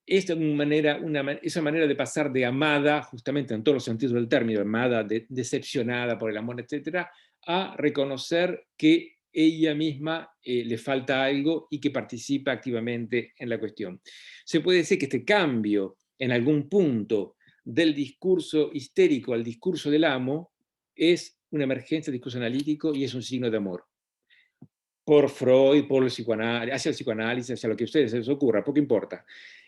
Speaker 3: esa manera de pasar de amada, justamente en todos los sentidos del término, amada, decepcionada por el amor, etcétera, a reconocer que ella misma le falta algo y que participa activamente en la cuestión. Se puede decir que este cambio en algún punto del discurso histérico al discurso del amo es una emergencia del discurso analítico y es un signo de amor. Por Freud, por el psicoanálisis, hacia el psicoanálisis, hacia lo que a ustedes se les ocurra, poco importa.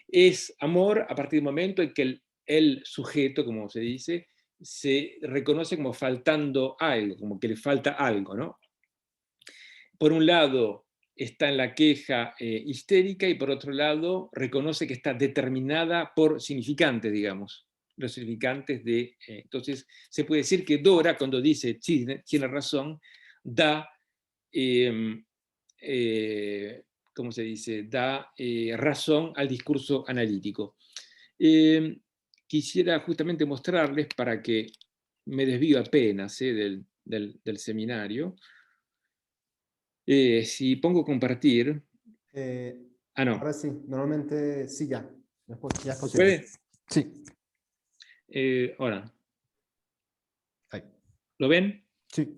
Speaker 3: Es amor a partir del momento en que el sujeto, como se dice, se reconoce como faltando algo, como que le falta algo, ¿no? Por un lado está en la queja histérica y por otro lado reconoce que está determinada por significantes, digamos, los significantes de... entonces se puede decir que Dora, cuando dice tiene razón, da... ¿cómo se dice? Da razón al discurso analítico. Quisiera justamente mostrarles, para que me desvío apenas del seminario, si pongo compartir... no.
Speaker 1: Ahora sí, normalmente sí ya. Ya es
Speaker 3: ¿Se
Speaker 1: posible.
Speaker 3: puede?
Speaker 1: Sí.
Speaker 3: Ahora.
Speaker 1: Ahí.
Speaker 3: ¿Lo ven?
Speaker 1: Sí.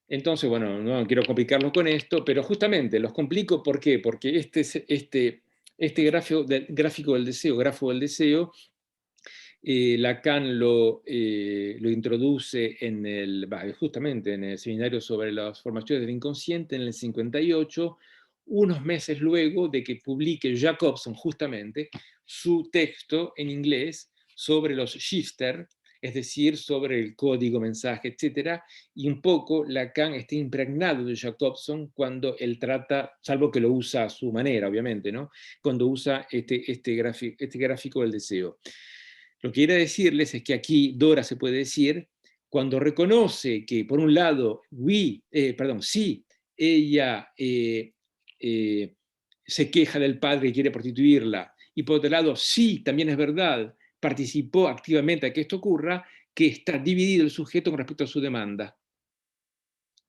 Speaker 3: Entonces, bueno, no quiero complicarlo con esto, pero justamente los complico, ¿por qué? Porque este gráfico del deseo, grafo del deseo, Lacan lo introduce justamente en el seminario sobre las formaciones del inconsciente en el 58, unos meses luego de que publique Jacobson justamente su texto en inglés sobre los shifter, es decir, sobre el código, mensaje, etc. Y un poco Lacan está impregnado de Jacobson cuando él trata, salvo que lo usa a su manera, obviamente, ¿no? Cuando usa este gráfico del deseo. Lo que quiero decirles es que aquí Dora se puede decir, cuando reconoce que, por un lado, sí, ella se queja del padre y quiere prostituirla, y por otro lado, sí, también es verdad, participó activamente a que esto ocurra, que está dividido el sujeto con respecto a su demanda.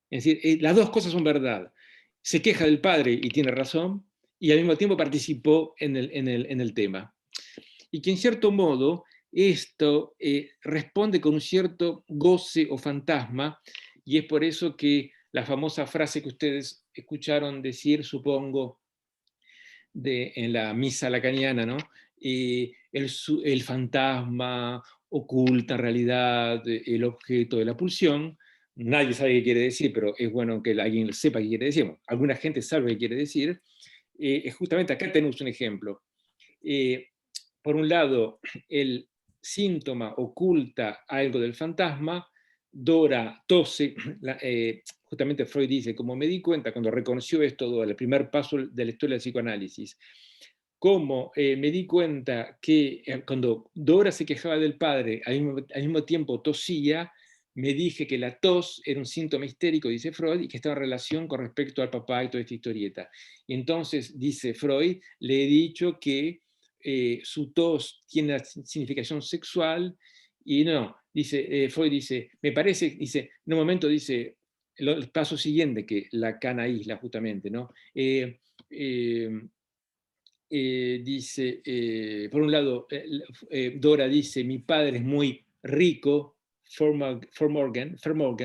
Speaker 3: Es decir, las dos cosas son verdad. Se queja del padre y tiene razón, y al mismo tiempo participó en el tema. Y que en cierto modo esto responde con un cierto goce o fantasma, y es por eso que la famosa frase que ustedes escucharon decir, supongo, en la misa lacaniana, ¿no? El fantasma oculta en realidad el objeto de la pulsión. Nadie sabe qué quiere decir, pero es bueno que alguien sepa qué quiere decir. Alguna gente sabe qué quiere decir. Justamente acá tenemos un ejemplo. Por un lado, el síntoma oculta algo del fantasma, Dora tose, justamente Freud dice, como me di cuenta cuando reconoció esto, el primer paso de la historia del psicoanálisis, como me di cuenta que cuando Dora se quejaba del padre, al mismo tiempo tosía, me dije que la tos era un síntoma histérico, dice Freud, y que estaba en relación con respecto al papá y toda esta historieta. Y entonces, dice Freud, le he dicho que su tos tiene significación sexual, y no, dice, Freud dice, me parece, dice, en un momento dice, el paso siguiente que Lacan aísla justamente, ¿no? Dice, por un lado, Dora dice, mi padre es muy rico, Vermorgen,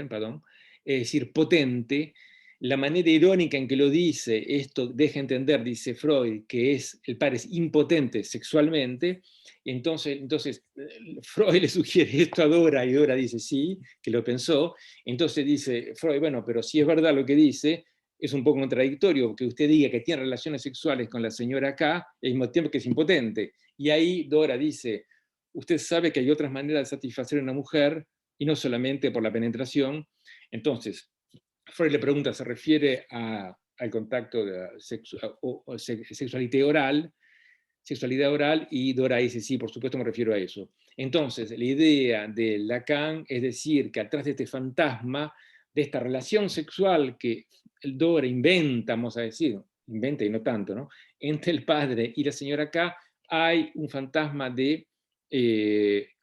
Speaker 3: perdón, es decir, potente. La manera irónica en que lo dice, esto deja entender, dice Freud, que el padre es impotente sexualmente. Entonces Freud le sugiere esto a Dora y Dora dice sí, que lo pensó. Entonces dice Freud, bueno, pero si es verdad lo que dice, es un poco contradictorio que usted diga que tiene relaciones sexuales con la señora acá, al mismo tiempo que es impotente. Y ahí Dora dice, usted sabe que hay otras maneras de satisfacer a una mujer, y no solamente por la penetración. Entonces, Freud le pregunta, ¿se refiere al contacto de sexualidad oral? Y Dora dice, sí, por supuesto me refiero a eso. Entonces, la idea de Lacan es decir que atrás de este fantasma, de esta relación sexual que el Dora inventa, vamos a decir, inventa y no tanto, ¿no? Entre el padre y la señora K hay un fantasma de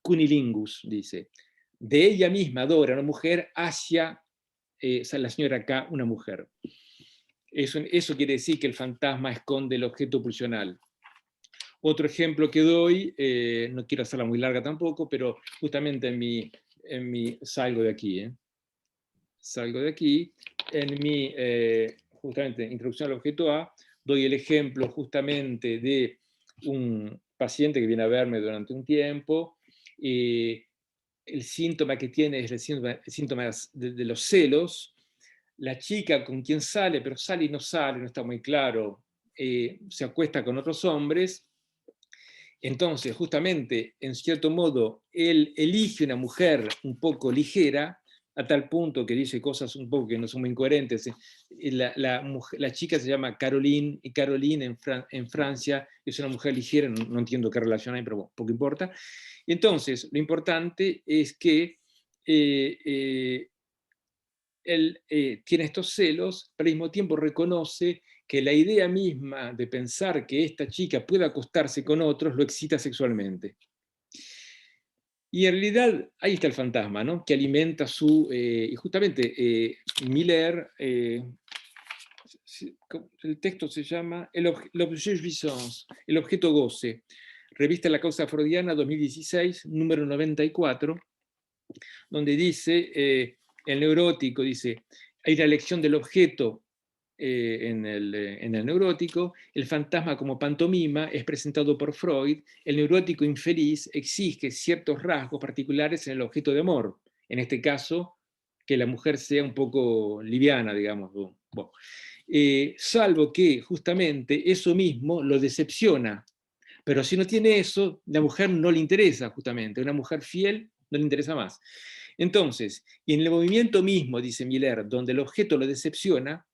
Speaker 3: cunilingus, dice. De ella misma, Dora, una mujer, hacia la señora K, una mujer. Eso quiere decir que el fantasma esconde el objeto pulsional. Otro ejemplo que doy, no quiero hacerla muy larga tampoco, pero justamente en mi salgo de aquí, salgo de aquí, en mi justamente introducción al objeto A, doy el ejemplo justamente de un paciente que viene a verme durante un tiempo. El síntoma que tiene es el síntoma de los celos. La chica con quien sale, pero sale y no sale, no está muy claro, se acuesta con otros hombres. Entonces, justamente, en cierto modo, él elige una mujer un poco ligera, a tal punto que dice cosas un poco que no son muy incoherentes. La chica se llama Caroline, y Caroline en Francia es una mujer ligera, no entiendo qué relación hay, pero bueno, poco importa. Y entonces, lo importante es que él tiene estos celos, pero al mismo tiempo reconoce que la idea misma de pensar que esta chica puede acostarse con otros lo excita sexualmente. Y en realidad ahí está el fantasma, ¿no? Que alimenta su... y justamente Miller, el texto se llama L'objet jouissance, el objeto goce, revista La Causa Freudiana 2016, número 94, donde dice, el neurótico dice, hay una elección del objeto en el neurótico, el fantasma como pantomima es presentado por Freud, el neurótico infeliz exige ciertos rasgos particulares en el objeto de amor, en este caso, que la mujer sea un poco liviana, digamos, bueno. Salvo que justamente eso mismo lo decepciona, pero si no tiene eso, la mujer no le interesa justamente, una mujer fiel no le interesa más. Entonces, y en el movimiento mismo, dice Miller, donde el objeto lo decepciona,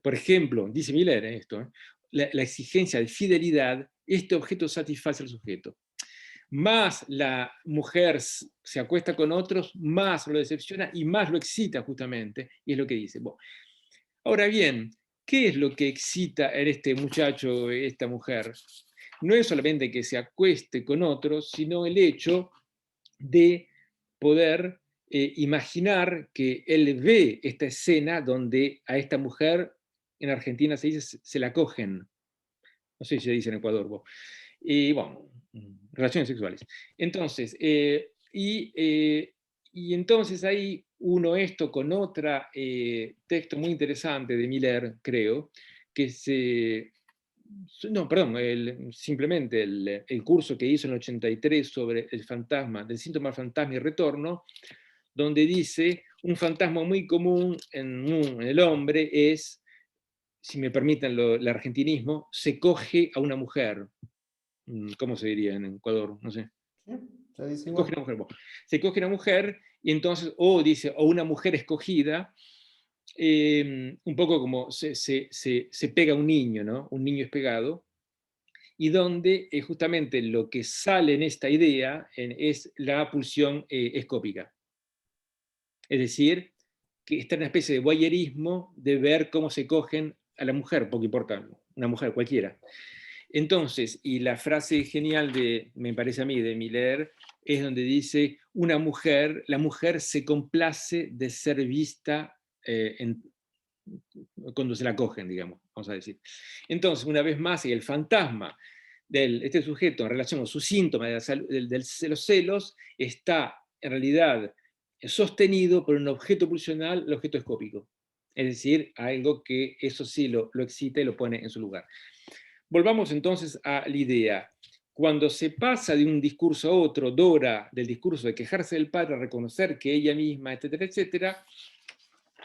Speaker 3: por ejemplo, dice Miller esto, la exigencia de fidelidad, este objeto satisface al sujeto. Más la mujer se acuesta con otros, más lo decepciona y más lo excita justamente, y es lo que dice. Bueno, ahora bien, ¿qué es lo que excita en este muchacho, esta mujer? No es solamente que se acueste con otros, sino el hecho de poder imaginar que él ve esta escena donde a esta mujer, en Argentina se dice, se la cogen. No sé si se dice en Ecuador. Y bueno, relaciones sexuales. Entonces, y entonces ahí uno esto con otro texto muy interesante de Miller, creo, que se... No, perdón, simplemente el curso que hizo en el 83 sobre el fantasma, del síntoma fantasma y retorno, donde dice, un fantasma muy común en el hombre es, si me permiten el argentinismo, se coge a una mujer. ¿Cómo se diría en Ecuador? No sé. Se coge una mujer. Bueno, se coge una mujer y entonces, o dice, o una mujer escogida, un poco como se pega un niño, ¿no? Un niño es pegado, y donde justamente lo que sale en esta idea es la pulsión escópica. Es decir, que está en una especie de voyerismo de ver cómo se cogen a la mujer, poco importa, una mujer cualquiera. Entonces, y la frase genial me parece a mí, de Miller, es donde dice, la mujer se complace de ser vista cuando se la cogen, digamos, vamos a decir. Entonces, una vez más, el fantasma de este sujeto en relación con su síntoma de los celos está en realidad sostenido por un objeto pulsional, el objeto escópico. Es decir, algo que eso sí lo excita y lo pone en su lugar. Volvamos entonces a la idea. Cuando se pasa de un discurso a otro, Dora, del discurso de quejarse del padre, a reconocer que ella misma, etcétera, etcétera,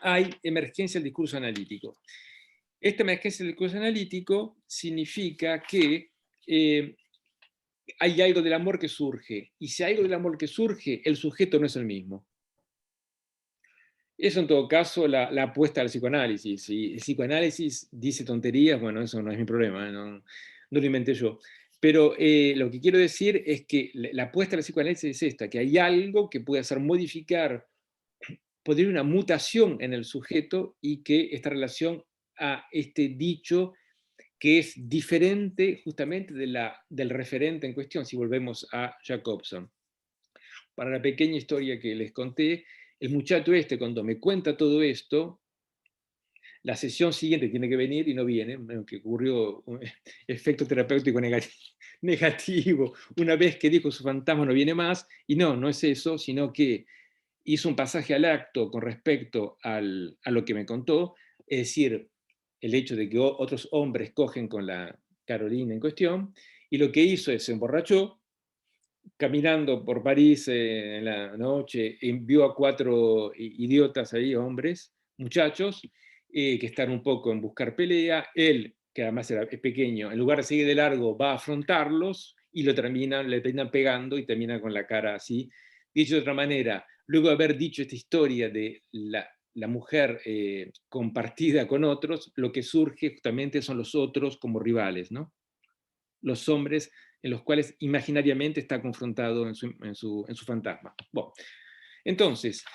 Speaker 3: hay emergencia del discurso analítico. Esta emergencia del discurso analítico significa que hay algo del amor que surge, y si hay algo del amor que surge, el sujeto no es el mismo. Eso en todo caso la apuesta al psicoanálisis. Si el psicoanálisis dice tonterías, bueno, eso no es mi problema, no lo inventé yo. Pero lo que quiero decir es que la apuesta al psicoanálisis es esta, que hay algo que puede hacer modificar, puede haber una mutación en el sujeto y que esta relación a este dicho que es diferente justamente del referente en cuestión, si volvemos a Jacobson. Para la pequeña historia que les conté, el muchacho cuando me cuenta todo esto, la sesión siguiente tiene que venir y no viene, que ocurrió un efecto terapéutico negativo. Una vez que dijo su fantasma no viene más, y no es eso, sino que hizo un pasaje al acto con respecto a lo que me contó, es decir, el hecho de que otros hombres cogen con la Carolina en cuestión, y lo que hizo es se emborrachó, caminando por París en la noche, vio a 4 idiotas ahí, hombres, muchachos, que están un poco en buscar pelea. Él, que además es pequeño, en lugar de seguir de largo, va a afrontarlos y le terminan pegando y termina con la cara así. Dicho de otra manera, luego de haber dicho esta historia de la mujer compartida con otros, lo que surge justamente son los otros como rivales, ¿no? Los hombres en los cuales imaginariamente está confrontado en su fantasma. Bueno, entonces,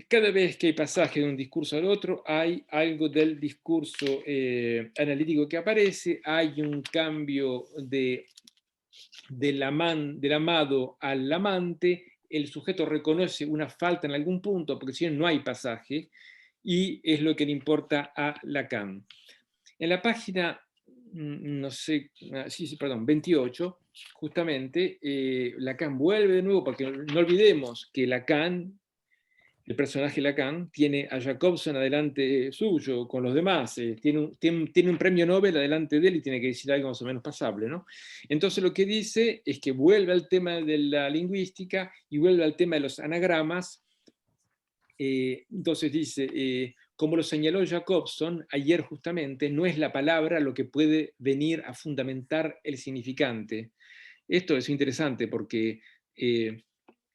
Speaker 3: cada vez que hay pasaje de un discurso al otro, hay algo del discurso analítico que aparece, hay un cambio del amado al amante, el sujeto reconoce una falta en algún punto, porque si no, no hay pasaje, y es lo que le importa a Lacan. En la página, no sé, perdón, 28, justamente, Lacan vuelve de nuevo, porque no olvidemos que Lacan, el personaje Lacan, tiene a Jacobson adelante suyo, con los demás, tiene un premio Nobel adelante de él y tiene que decir algo más o menos pasable, ¿no? Entonces lo que dice es que vuelve al tema de la lingüística y vuelve al tema de los anagramas. Entonces dice, como lo señaló Jacobson ayer justamente, no es la palabra lo que puede venir a fundamentar el significante. Esto es interesante porque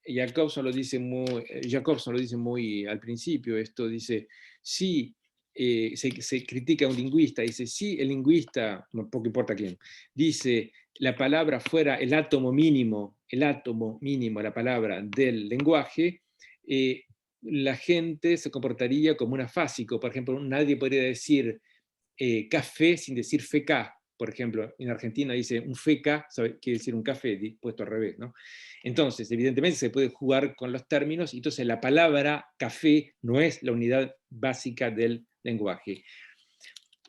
Speaker 3: Jacobson lo dice muy al principio, esto dice, sí, se critica a un lingüista, dice, sí, el lingüista, no poco importa quién, dice, la palabra fuera el átomo mínimo, la palabra del lenguaje, la gente se comportaría como un afásico. Por ejemplo, nadie podría decir café sin decir feca. Por ejemplo, en Argentina dice un feca, quiere decir un café, puesto al revés, ¿no? Entonces, evidentemente se puede jugar con los términos, y entonces la palabra café no es la unidad básica del lenguaje.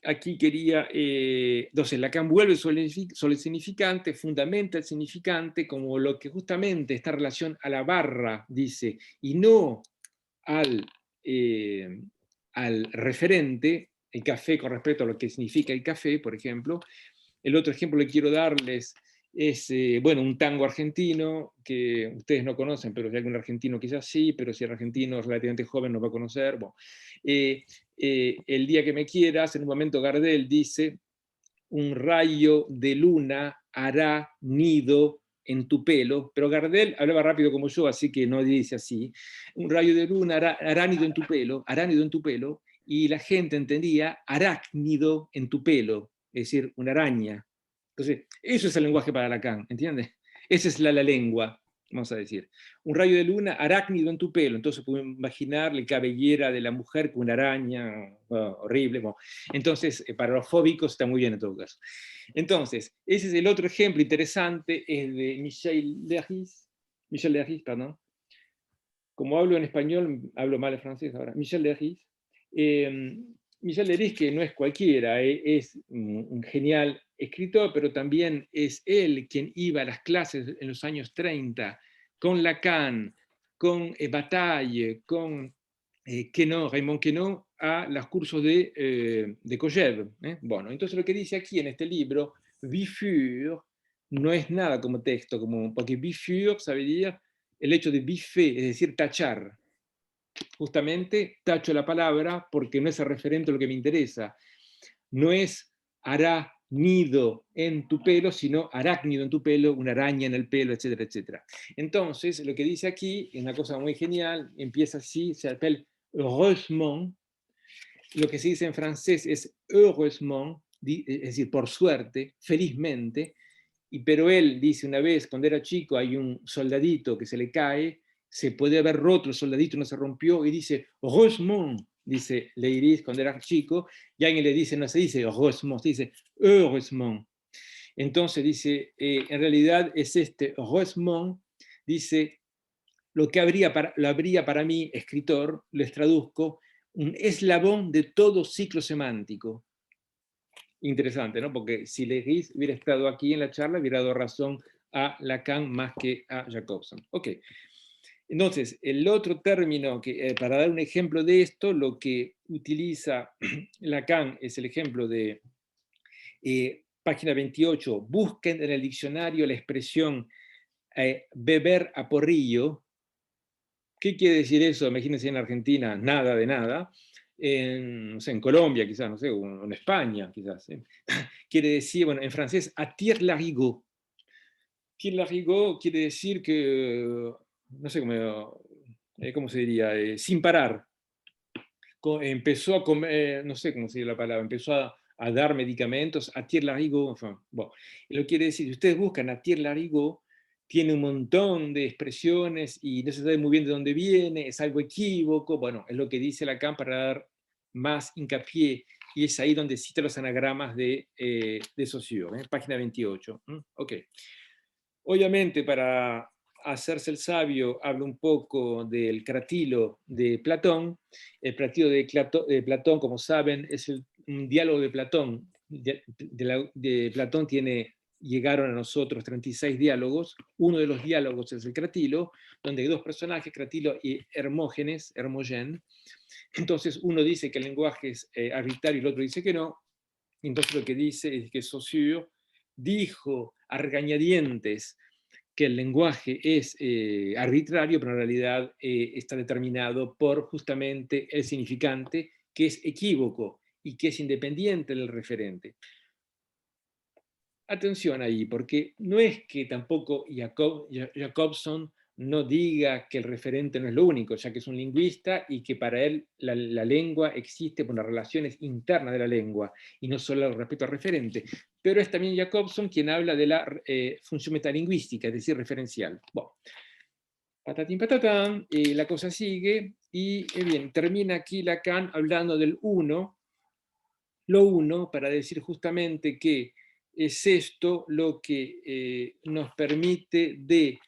Speaker 3: Aquí quería, entonces Lacan vuelve sobre el significante, fundamenta el significante como lo que justamente esta relación a la barra dice, y no al referente, el café con respecto a lo que significa el café, por ejemplo. El otro ejemplo que quiero darles es, bueno, un tango argentino que ustedes no conocen, pero si hay algún argentino quizás sí, pero si el argentino es relativamente joven no va a conocer. Bueno, el día que me quieras, en un momento Gardel dice, un rayo de luna hará nido en tu pelo, pero Gardel hablaba rápido como yo, así que no dice así, un rayo de luna hará nido en tu pelo, y la gente entendía arácnido en tu pelo, es decir, una araña. Entonces, eso es el lenguaje para Lacan, ¿entiendes? Esa es la lengua, vamos a decir. Un rayo de luna arácnido en tu pelo, entonces podemos imaginar la cabellera de la mujer con una araña, horrible. Bueno. Entonces, para los fóbicos está muy bien en todo caso. Entonces, ese es el otro ejemplo interesante, es de Michel Leiris, perdón. Como hablo en español, hablo mal el francés ahora. Michel Leiris. Michel Leiris, que no es cualquiera, es un genial escritor, pero también es él quien iba a las clases en los años 30 con Lacan, con Bataille, con Raymond Queneau, a los cursos de Kojève. Bueno, entonces lo que dice aquí en este libro, bifur, no es nada como texto, porque bifur sabe decir el hecho de bife, es decir, tachar. Justamente tacho la palabra porque no es el referente a lo que me interesa. No es hará nido en tu pelo, sino arácnido en tu pelo, una araña en el pelo, etcétera, etcétera. Entonces, lo que dice aquí es una cosa muy genial, empieza así, se llama heureusement. Lo que se dice en francés es heureusement, es decir, por suerte, felizmente, pero él dice una vez, cuando era chico, hay un soldadito que se le cae, se puede haber roto el soldadito, no se rompió, y dice, heureusement, dice Leiris cuando era chico, y alguien le dice, no se dice heureusement, se dice heureusement. Entonces dice, en realidad es heureusement, dice, lo habría para mí, escritor, les traduzco, un eslabón de todo ciclo semántico. Interesante, ¿no? Porque si Leiris hubiera estado aquí en la charla, hubiera dado razón a Lacan más que a Jacobson. Ok. Entonces, el otro término, para dar un ejemplo de esto, lo que utiliza Lacan es el ejemplo de página 28. Busquen en el diccionario la expresión beber a porrillo. ¿Qué quiere decir eso? Imagínense en Argentina, nada de nada. No sé, en Colombia quizás, no sé, o en España quizás. Quiere decir, bueno, en francés, à tire larigot. Tire larigot quiere decir que, no sé cómo se diría, sin parar. Empezó a comer, no sé cómo se dice la palabra, empezó a dar medicamentos, à tire larigot. Enfin, bueno, lo quiere decir, si ustedes buscan à tire larigot, tiene un montón de expresiones y no se sabe muy bien de dónde viene, es algo equívoco. Bueno, es lo que dice Lacan para dar más hincapié, y es ahí donde cita los anagramas de Saussure, página 28. Ok. Obviamente, para hacerse el sabio, habla un poco del cratilo de Platón. El cratilo de Platón, como saben, es un diálogo de Platón. De Platón llegaron a nosotros 36 diálogos. Uno de los diálogos es el cratilo, donde hay dos personajes, Cratilo y Hermógenes. Entonces uno dice que el lenguaje es arbitrario y el otro dice que no. Entonces lo que dice es que Saussure dijo a regañadientes que el lenguaje es arbitrario, pero en realidad está determinado por justamente el significante, que es equívoco y que es independiente del referente. Atención ahí, porque no es que tampoco Jacobson no diga que el referente no es lo único, ya que es un lingüista y que para él la lengua existe por las relaciones internas de la lengua y no solo respecto al referente. Pero es también Jacobson quien habla de la función metalingüística, es decir, referencial. Bueno, patatín patatán, la cosa sigue y bien, termina aquí Lacan hablando del uno, lo uno, para decir justamente que es esto lo que nos permite de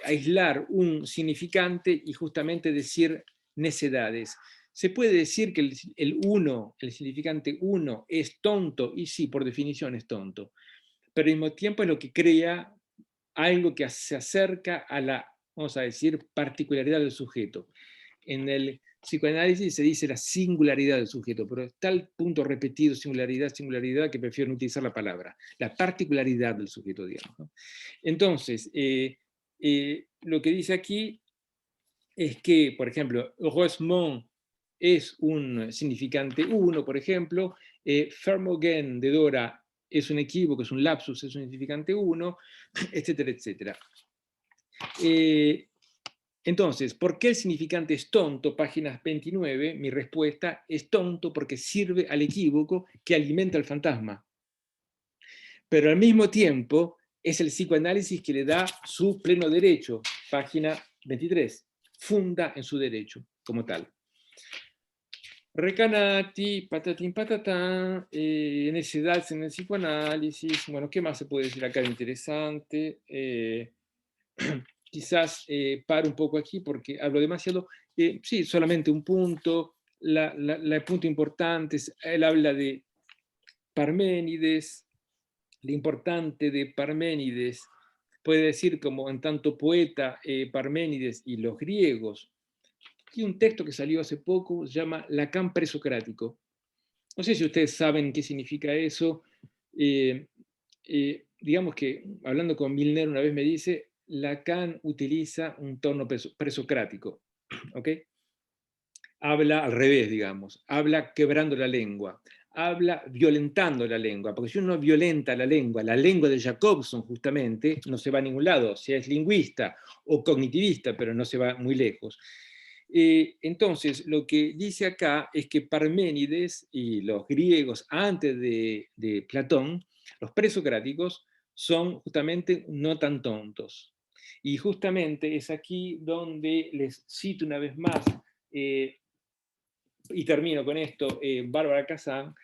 Speaker 3: aislar un significante y justamente decir necedades. Se puede decir que el uno, el significante uno, es tonto, y sí, por definición es tonto, pero al mismo tiempo es lo que crea algo que se acerca a la, vamos a decir, particularidad del sujeto. En el psicoanálisis se dice la singularidad del sujeto, pero es tal punto repetido, singularidad, singularidad, que prefiero no utilizar la palabra. La particularidad del sujeto, digamos, ¿no? Entonces, lo que dice aquí es que, por ejemplo, heureusement es un significante uno, por ejemplo, Fermogen de Dora es un equívoco, es un lapsus, es un significante uno, etcétera, etcétera. Entonces, ¿por qué el significante es tonto? Página 29, mi respuesta es tonto porque sirve al equívoco que alimenta al fantasma. Pero al mismo tiempo es el psicoanálisis que le da su pleno derecho. Página 23, funda en su derecho como tal. Recanati, patatín patatán, necedades en el psicoanálisis. Bueno, ¿qué más se puede decir acá de interesante? Quizás paro un poco aquí porque hablo demasiado. Sí, solamente un punto. El punto importante es, él habla de Parménides, lo importante de Parménides, puede decir como en tanto poeta Parménides y los griegos. Hay un texto que salió hace poco, se llama Lacan presocrático. No sé si ustedes saben qué significa eso. Digamos que, hablando con Milner una vez me dice, Lacan utiliza un tono presocrático. ¿Ok? Habla al revés, digamos. Habla quebrando la lengua. Habla violentando la lengua, porque si uno violenta la lengua de Jacobson justamente, no se va a ningún lado, sea es lingüista o cognitivista, pero no se va muy lejos. Entonces, lo que dice acá es que Parménides y los griegos antes de Platón, los presocráticos, son justamente no tan tontos. Y justamente es aquí donde les cito una vez más y termino con esto, Bárbara Kazan,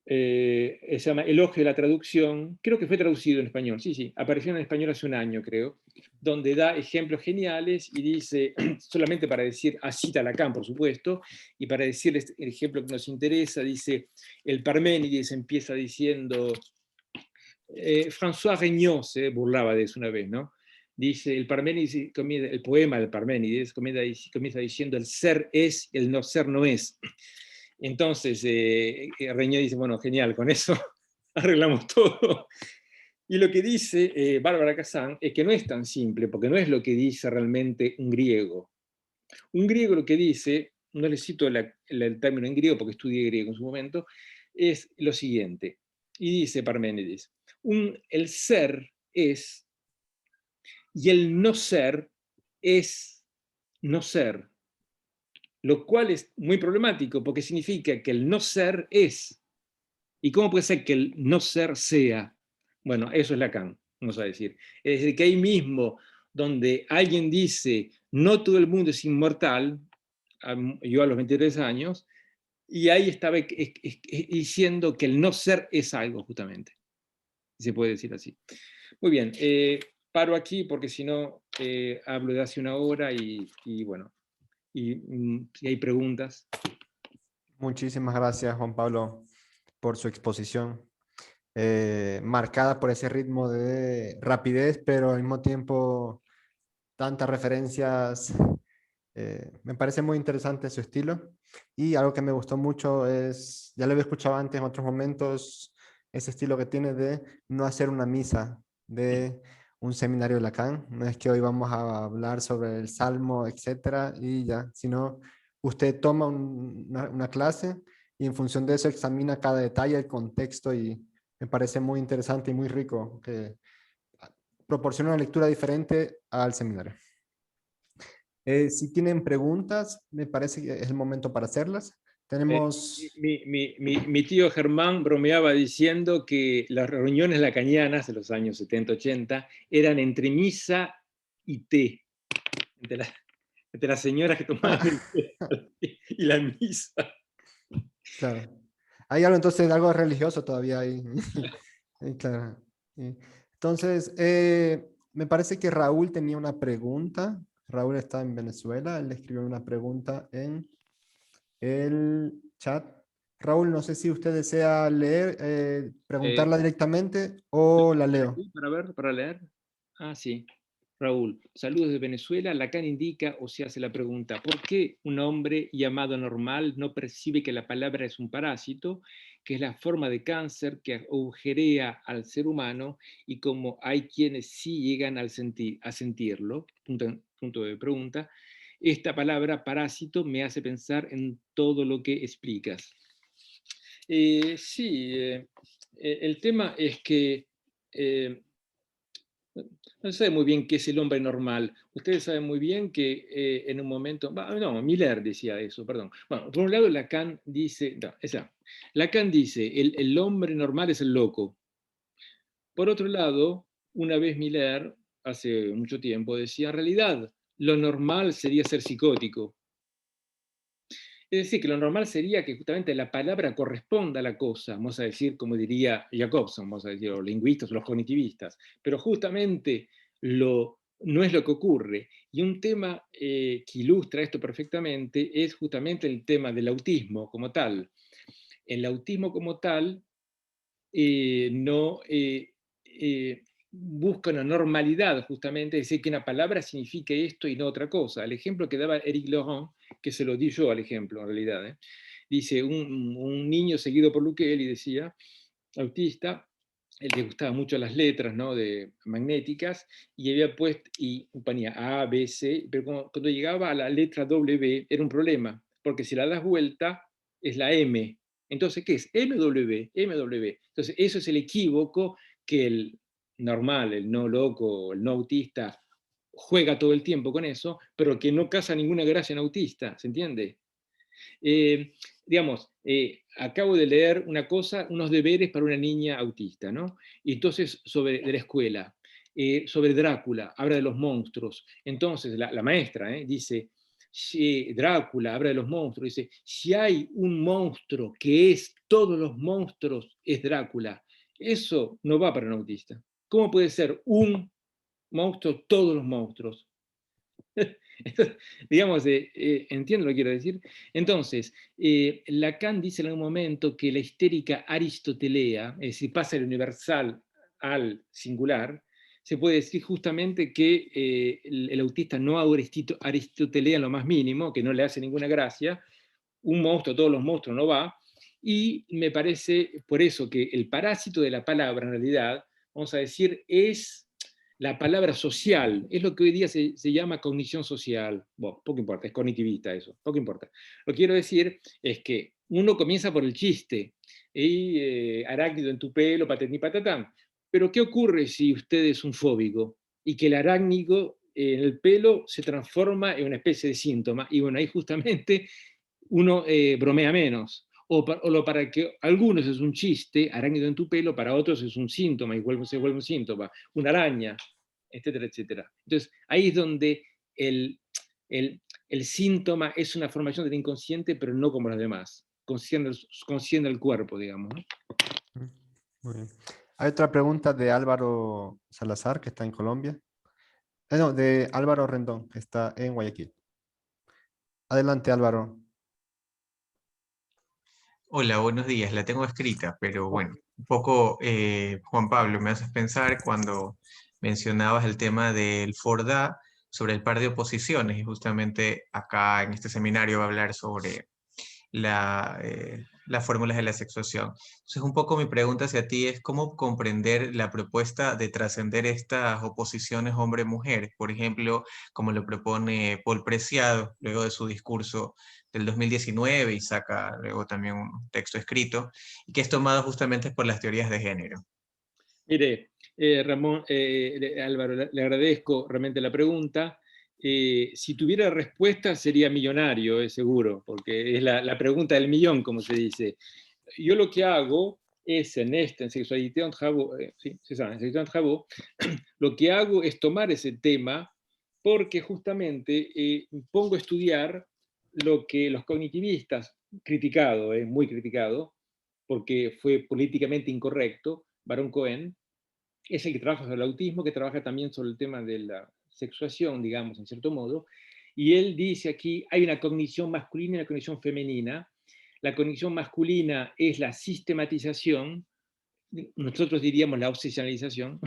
Speaker 3: se llama Elogio de la traducción, creo que fue traducido en español, sí, apareció en español hace un año, creo, donde da ejemplos geniales y dice, solamente para decir, cita Lacan, por supuesto, y para decirles el ejemplo que nos interesa, dice, el Parménides empieza diciendo, François Regnault se burlaba de eso una vez, ¿no? Dice, el poema del Parménides comienza diciendo, el ser es, el no ser no es. Entonces, Regnault dice, bueno, genial, con eso arreglamos todo. Y lo que dice Bárbara Kazan es que no es tan simple, porque no es lo que dice realmente un griego. Un griego lo que dice, no le cito el término en griego porque estudié griego en su momento, es lo siguiente. Y dice Parménides, el ser es, y el no ser es no ser. Lo cual es muy problemático porque significa que el no ser es. ¿Y cómo puede ser que el no ser sea? Bueno, eso es Lacan, vamos a decir. Es decir, que ahí mismo, donde alguien dice, no todo el mundo es inmortal, yo a los 23 años, y ahí estaba diciendo que el no ser es algo, justamente. Se puede decir así. Muy bien, paro aquí porque si no hablo de hace una hora y bueno, si hay preguntas.
Speaker 1: Muchísimas gracias, Juan Pablo, por su exposición, marcada por ese ritmo de rapidez, pero al mismo tiempo tantas referencias. Me parece muy interesante su estilo, y algo que me gustó mucho es, ya lo había escuchado antes en otros momentos, ese estilo que tiene de no hacer una misa de un seminario de Lacan. No es que hoy vamos a hablar sobre el Salmo, etcétera, y ya, sino usted toma una clase y en función de eso examina cada detalle, el contexto, y me parece muy interesante y muy rico, que proporciona una lectura diferente al seminario. Si tienen preguntas, me parece que es el momento para hacerlas. Tenemos...
Speaker 3: Mi tío Germán bromeaba diciendo que las reuniones lacanianas de los años 70-80 eran entre misa y té, entre las señoras que tomaban el té y la misa.
Speaker 1: Claro. Hay algo entonces, algo religioso todavía ahí. Claro. Entonces, me parece que Raúl tenía una pregunta. Raúl está en Venezuela. Él escribió una pregunta en el chat. Raúl, no sé si usted desea leer, preguntarla directamente o la leo.
Speaker 3: Para ver, para leer. Sí. Raúl, saludos de Venezuela. Lacan indica o se hace la pregunta, ¿por qué un hombre llamado normal no percibe que la palabra es un parásito, que es la forma de cáncer que agujerea al ser humano, y como hay quienes sí llegan a sentirlo? Punto de pregunta. Esta palabra parásito me hace pensar en todo lo que explicas. El tema es que no sé muy bien qué es el hombre normal. Ustedes saben muy bien que en un momento, no, Miller decía eso, perdón. Bueno, por un lado Lacan dice, Lacan dice, el hombre normal es el loco. Por otro lado, una vez Miller, hace mucho tiempo, decía, en realidad, lo normal sería ser psicótico. Es decir, que lo normal sería que justamente la palabra corresponda a la cosa, vamos a decir, como diría Jacobson, vamos a decir, los lingüistas o los cognitivistas, pero justamente no es lo que ocurre. Y un tema que ilustra esto perfectamente es justamente el tema del autismo como tal. El autismo como tal no busca una normalidad, justamente, es decir, que una palabra signifique esto y no otra cosa. El ejemplo que daba Éric Laurent, que se lo di yo al ejemplo, en realidad, dice, un niño seguido por Luquel, y decía, autista, él le gustaban mucho las letras, ¿no?, de magnéticas, y había puesto, y ponía A, B, C, pero cuando llegaba a la letra W era un problema, porque si la das vuelta es la M. Entonces, ¿qué es? MW, MW. Entonces, eso es el equívoco que el normal, el no loco, el no autista, juega todo el tiempo con eso, pero que no causa ninguna gracia en autista, ¿se entiende? Acabo de leer una cosa, unos deberes para una niña autista, ¿no? Y entonces, de la escuela, sobre Drácula, habla de los monstruos. Entonces, la maestra dice, Drácula habla de los monstruos, dice, si hay un monstruo que es todos los monstruos, es Drácula. Eso no va para un autista. ¿Cómo puede ser un monstruo todos los monstruos? Digamos, entiendo lo que quiero decir. Entonces, Lacan dice en algún momento que la histérica aristotelea, es decir, pasa del universal al singular, se puede decir justamente que el autista no aristotelea en lo más mínimo, que no le hace ninguna gracia, un monstruo, todos los monstruos no va, y me parece por eso que el parásito de la palabra, en realidad, vamos a decir, es la palabra social, es lo que hoy día se llama cognición social. Bueno, poco importa, es cognitivista eso, poco importa. Lo que quiero decir es que uno comienza por el chiste, y arácnido en tu pelo, patení patatán. Pero ¿qué ocurre si usted es un fóbico y que el arácnido en el pelo se transforma en una especie de síntoma? Y bueno, ahí justamente uno bromea menos. Para que algunos es un chiste, arácnido en tu pelo, para otros es un síntoma y se vuelve un síntoma, una araña, etcétera, etcétera. Entonces, ahí es donde el, el síntoma es una formación del inconsciente, pero no como las demás, consciente el cuerpo, digamos, ¿no?
Speaker 1: Muy bien. Hay otra pregunta de Álvaro Salazar, que está en Colombia. No, de Álvaro Rendón, que está en Guayaquil. Adelante, Álvaro.
Speaker 4: Hola, buenos días. La tengo escrita, pero bueno, un poco, Juan Pablo, me haces pensar cuando mencionabas el tema del Fordá sobre el par de oposiciones, y justamente acá en este seminario va a hablar sobre las fórmulas de la sexuación. Entonces, un poco mi pregunta hacia ti es cómo comprender la propuesta de trascender estas oposiciones hombre-mujer, por ejemplo, como lo propone Paul Preciado luego de su discurso del 2019 y saca luego también un texto escrito, y que es tomado justamente por las teorías de género.
Speaker 3: Mire, Ramón, Álvaro, le agradezco realmente la pregunta. Si tuviera respuesta sería millonario, seguro, porque es la pregunta del millón, como se dice. Yo lo que hago es en Sexualité en Travaux, sí, c'est ça, en Sexualité en Travaux, lo que hago es tomar ese tema porque justamente pongo a estudiar lo que los cognitivistas, criticado, muy criticado, porque fue políticamente incorrecto, Baron Cohen, es el que trabaja sobre el autismo, que trabaja también sobre el tema de la sexuación, digamos, en cierto modo, y él dice aquí, hay una cognición masculina y una cognición femenina. La cognición masculina es la sistematización, nosotros diríamos la obsesionalización,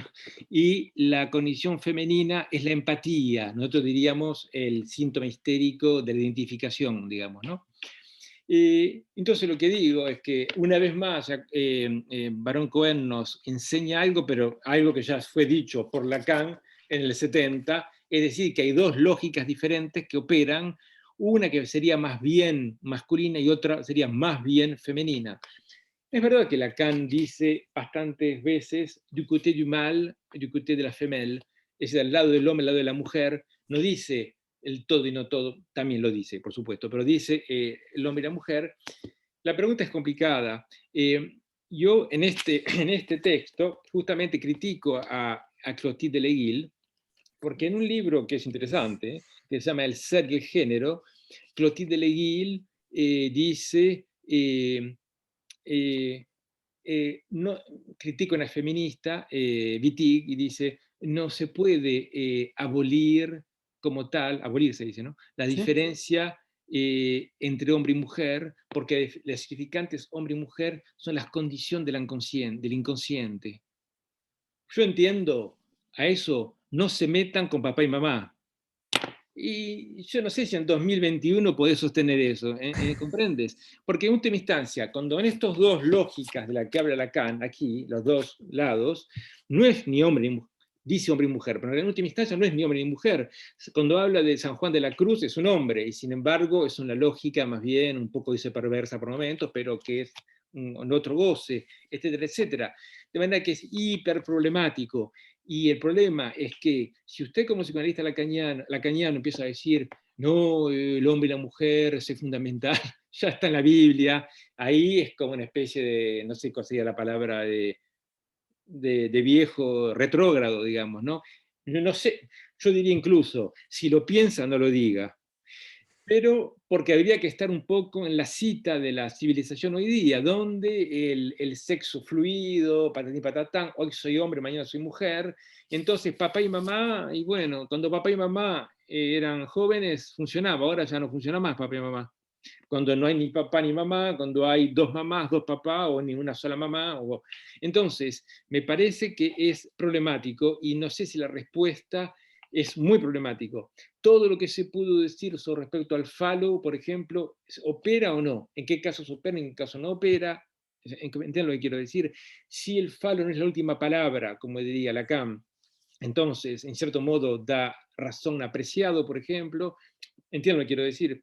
Speaker 3: y la cognición femenina es la empatía, nosotros diríamos el síntoma histérico de la identificación, digamos, ¿no? Entonces lo que digo es que una vez más Baron Cohen nos enseña algo, pero algo que ya fue dicho por Lacan en el 70, es decir, que hay dos lógicas diferentes que operan, una que sería más bien masculina y otra sería más bien femenina. Es verdad que Lacan dice bastantes veces du côté du mal, du côté de la femelle, es decir, al lado del hombre, al lado de la mujer, no dice el todo y no todo, también lo dice, por supuesto, pero dice el hombre y la mujer. La pregunta es complicada. Yo en este texto justamente critico a Clotilde Leguil, porque en un libro que es interesante, que se llama El ser y el género, Clotilde Leguil dice... no, critica a una feminista, Wittig, y dice, no se puede abolir como tal, abolir se dice, ¿no? La
Speaker 1: ¿Sí?
Speaker 3: diferencia entre hombre y mujer, porque las significantes hombre y mujer son las condiciones del inconsciente. Yo entiendo a eso, no se metan con papá y mamá. Y yo no sé si en 2021 podés sostener eso, ¿comprendes? Porque en última instancia, cuando en estos dos lógicas de la que habla Lacan, aquí, los dos lados, no es ni hombre ni mujer, dice hombre y mujer, pero en última instancia no es ni hombre ni mujer. Cuando habla de San Juan de la Cruz es un hombre, y sin embargo es una lógica más bien un poco dice perversa por momentos, pero que es un otro goce, etcétera, etcétera. De manera que es hiper problemático. Y el problema es que si usted como psicoanalista lacaniano empieza a decir, no, el hombre y la mujer es fundamental, ya está en la Biblia, ahí es como una especie de, no sé cuál sería la palabra, de viejo retrógrado, digamos, ¿no? No sé, yo diría incluso, si lo piensa, no lo diga. pero porque habría que estar un poco en la cita de la civilización hoy día, donde el sexo fluido, patatín patatán, hoy soy hombre, mañana soy mujer, entonces papá y mamá, y bueno, cuando papá y mamá eran jóvenes funcionaba, ahora ya no funciona más papá y mamá. Cuando no hay ni papá ni mamá, cuando hay dos mamás, dos papás, o ni una sola mamá. Entonces, me parece que es problemático y no sé si la respuesta es muy problemático. Todo lo que se pudo decir sobre respecto al falo, por ejemplo, ¿opera o no? ¿En qué casos opera, en qué casos no opera? ¿Entienden lo que quiero decir? Si el falo no es la última palabra, como diría Lacan, entonces, en cierto modo, da razón apreciado, por ejemplo. Entiendo lo que quiero decir.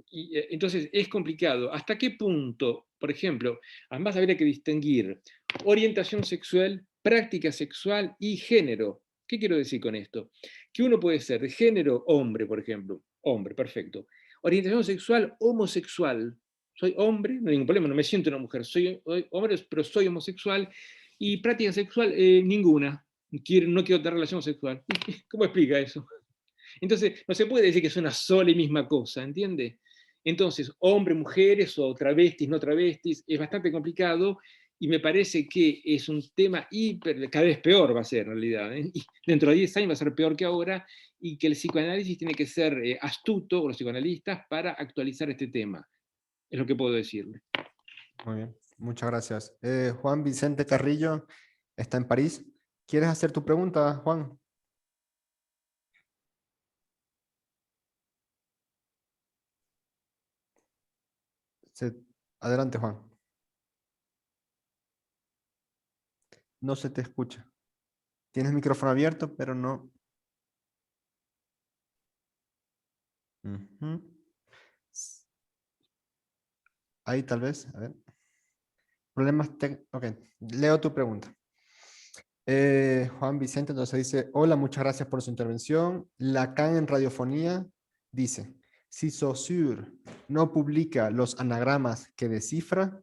Speaker 3: Entonces, es complicado. ¿Hasta qué punto, por ejemplo, además habría que distinguir orientación sexual, práctica sexual y género? ¿Qué quiero decir con esto? Que uno puede ser de género hombre, por ejemplo. Hombre, perfecto. Orientación sexual homosexual. Soy hombre, no hay ningún problema, no me siento una mujer. Soy hombre, pero soy homosexual. Y práctica sexual, ninguna. No quiero tener relación sexual. ¿Cómo explica eso? Entonces, no se puede decir que es una sola y misma cosa, ¿entiende? Entonces, hombres, mujeres o travestis, no travestis, es bastante complicado y me parece que es un tema cada vez peor va a ser en realidad. ¿eh? Y dentro de 10 años va a ser peor que ahora y que el psicoanálisis tiene que ser astuto, o los psicoanalistas, para actualizar este tema. Es lo que puedo decirle.
Speaker 1: Muy bien, muchas gracias. Juan Vicente Carrillo está en París. ¿Quieres hacer tu pregunta, Juan? Adelante, Juan. No se te escucha. Tienes el micrófono abierto, pero no. Ujú. Ahí tal vez, a ver. Problemas técnicos. Ok, leo tu pregunta. Juan Vicente entonces dice, hola, muchas gracias por su intervención. Lacan en radiofonía dice, si Saussure no publica los anagramas que descifra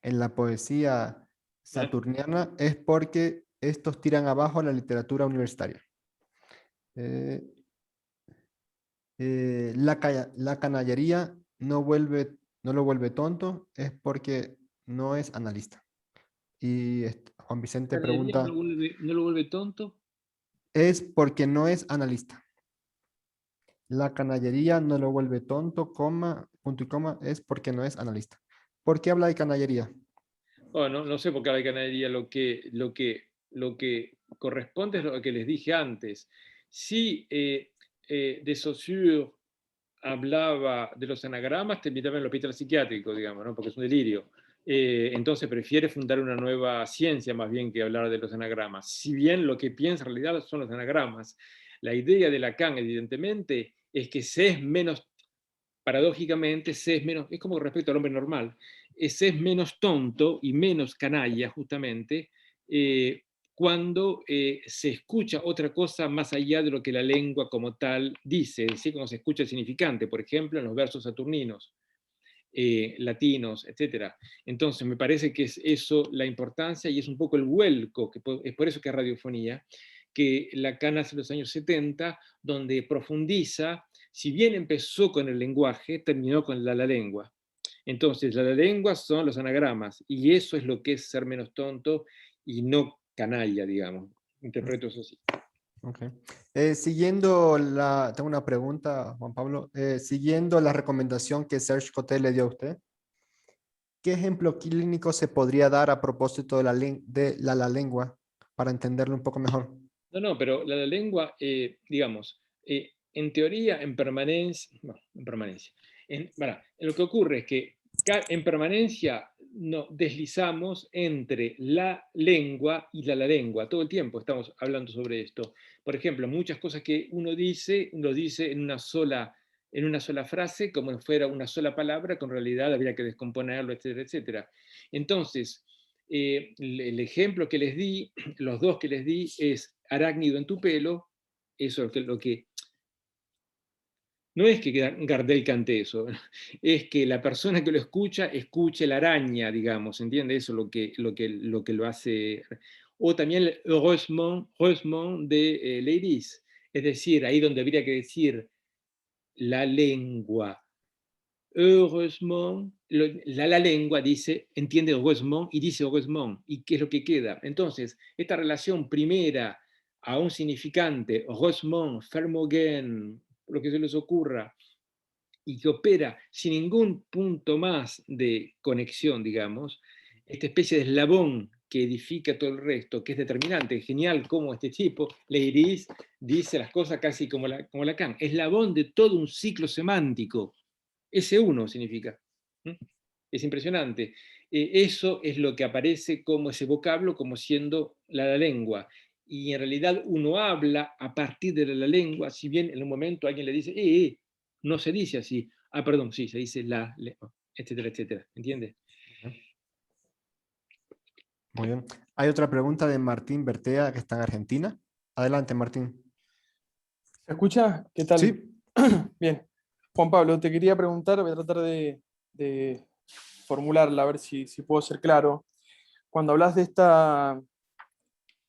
Speaker 1: en la poesía saturniana es porque estos tiran abajo la literatura universitaria. La canallería no lo vuelve tonto, es porque no es analista. Y Juan Vicente pregunta,
Speaker 3: ¿No lo vuelve tonto?
Speaker 1: es porque no es analista. La canallería no lo vuelve tonto, coma, punto y coma, es porque no es analista. ¿Por qué habla de canallería?
Speaker 3: Bueno, no sé por qué habla de canallería. Lo que corresponde es lo que les dije antes. Si de Saussure hablaba de los anagramas, te invitaba en el hospital psiquiátrico, digamos, ¿no? Porque es un delirio. Entonces prefiere fundar una nueva ciencia más bien que hablar de los anagramas. Si bien lo que piensa en realidad son los anagramas, la idea de Lacan, evidentemente, es que se es menos, paradójicamente, se es menos, es como respecto al hombre normal, se es menos tonto y menos canalla, justamente, cuando se escucha otra cosa más allá de lo que la lengua como tal dice, es decir, cuando se escucha el significante, por ejemplo, en los versos saturninos, latinos, etc. Entonces, me parece que es eso la importancia y es un poco el vuelco, que es por eso que es radiofonía, que Lacan hace en los años 70, donde profundiza, si bien empezó con el lenguaje, terminó con la lengua. Entonces, la lengua son los anagramas, y eso es lo que es ser menos tonto y no canalla, digamos. Interpreto eso así.
Speaker 1: Okay. Tengo una pregunta, Juan Pablo. Siguiendo la recomendación que Serge Coté le dio a usted, ¿qué ejemplo clínico se podría dar a propósito de la lengua para entenderlo un poco mejor?
Speaker 3: No, pero la lengua, digamos, en teoría, en permanencia, no, en permanencia. Lo que ocurre es que en permanencia deslizamos entre la lengua y la lengua. Todo el tiempo estamos hablando sobre esto. Por ejemplo, muchas cosas que uno dice, lo dice en una sola frase, como si fuera una sola palabra, con realidad habría que descomponerlo, etcétera, etcétera. Entonces, el ejemplo que les di, los dos que les di, es arácnido en tu pelo. Eso es lo que no es que Gardel cante eso, es que la persona que lo escucha escuche la araña, digamos, ¿entiende? Eso es lo que lo hace. O también el heureusement de Leiris, es decir, ahí donde habría que decir la lengua. Heureusement, la lengua dice, entiende heureusement y dice heureusement. ¿Y qué es lo que queda? Entonces, esta relación primera a un significante, heureusement, vermogen, lo que se les ocurra, y que opera sin ningún punto más de conexión, digamos, esta especie de eslabón que edifica todo el resto, que es determinante, genial como este tipo, Leiris, dice las cosas casi como Lacan, eslabón de todo un ciclo semántico, S1 significa. Es impresionante. Eso es lo que aparece como ese vocablo, como siendo la lengua. Y en realidad uno habla a partir de la lengua, si bien en un momento alguien le dice, no se dice así. Ah, perdón, sí, se dice la, etcétera, etcétera. ¿Entiendes?
Speaker 1: Muy bien. Hay otra pregunta de Martín Bertea, que está en Argentina. Adelante, Martín.
Speaker 5: ¿Se escucha? ¿Qué tal?
Speaker 1: Sí.
Speaker 5: Bien. Juan Pablo, te quería preguntar, voy a tratar de formularla, a ver si puedo ser claro. Cuando hablas de esta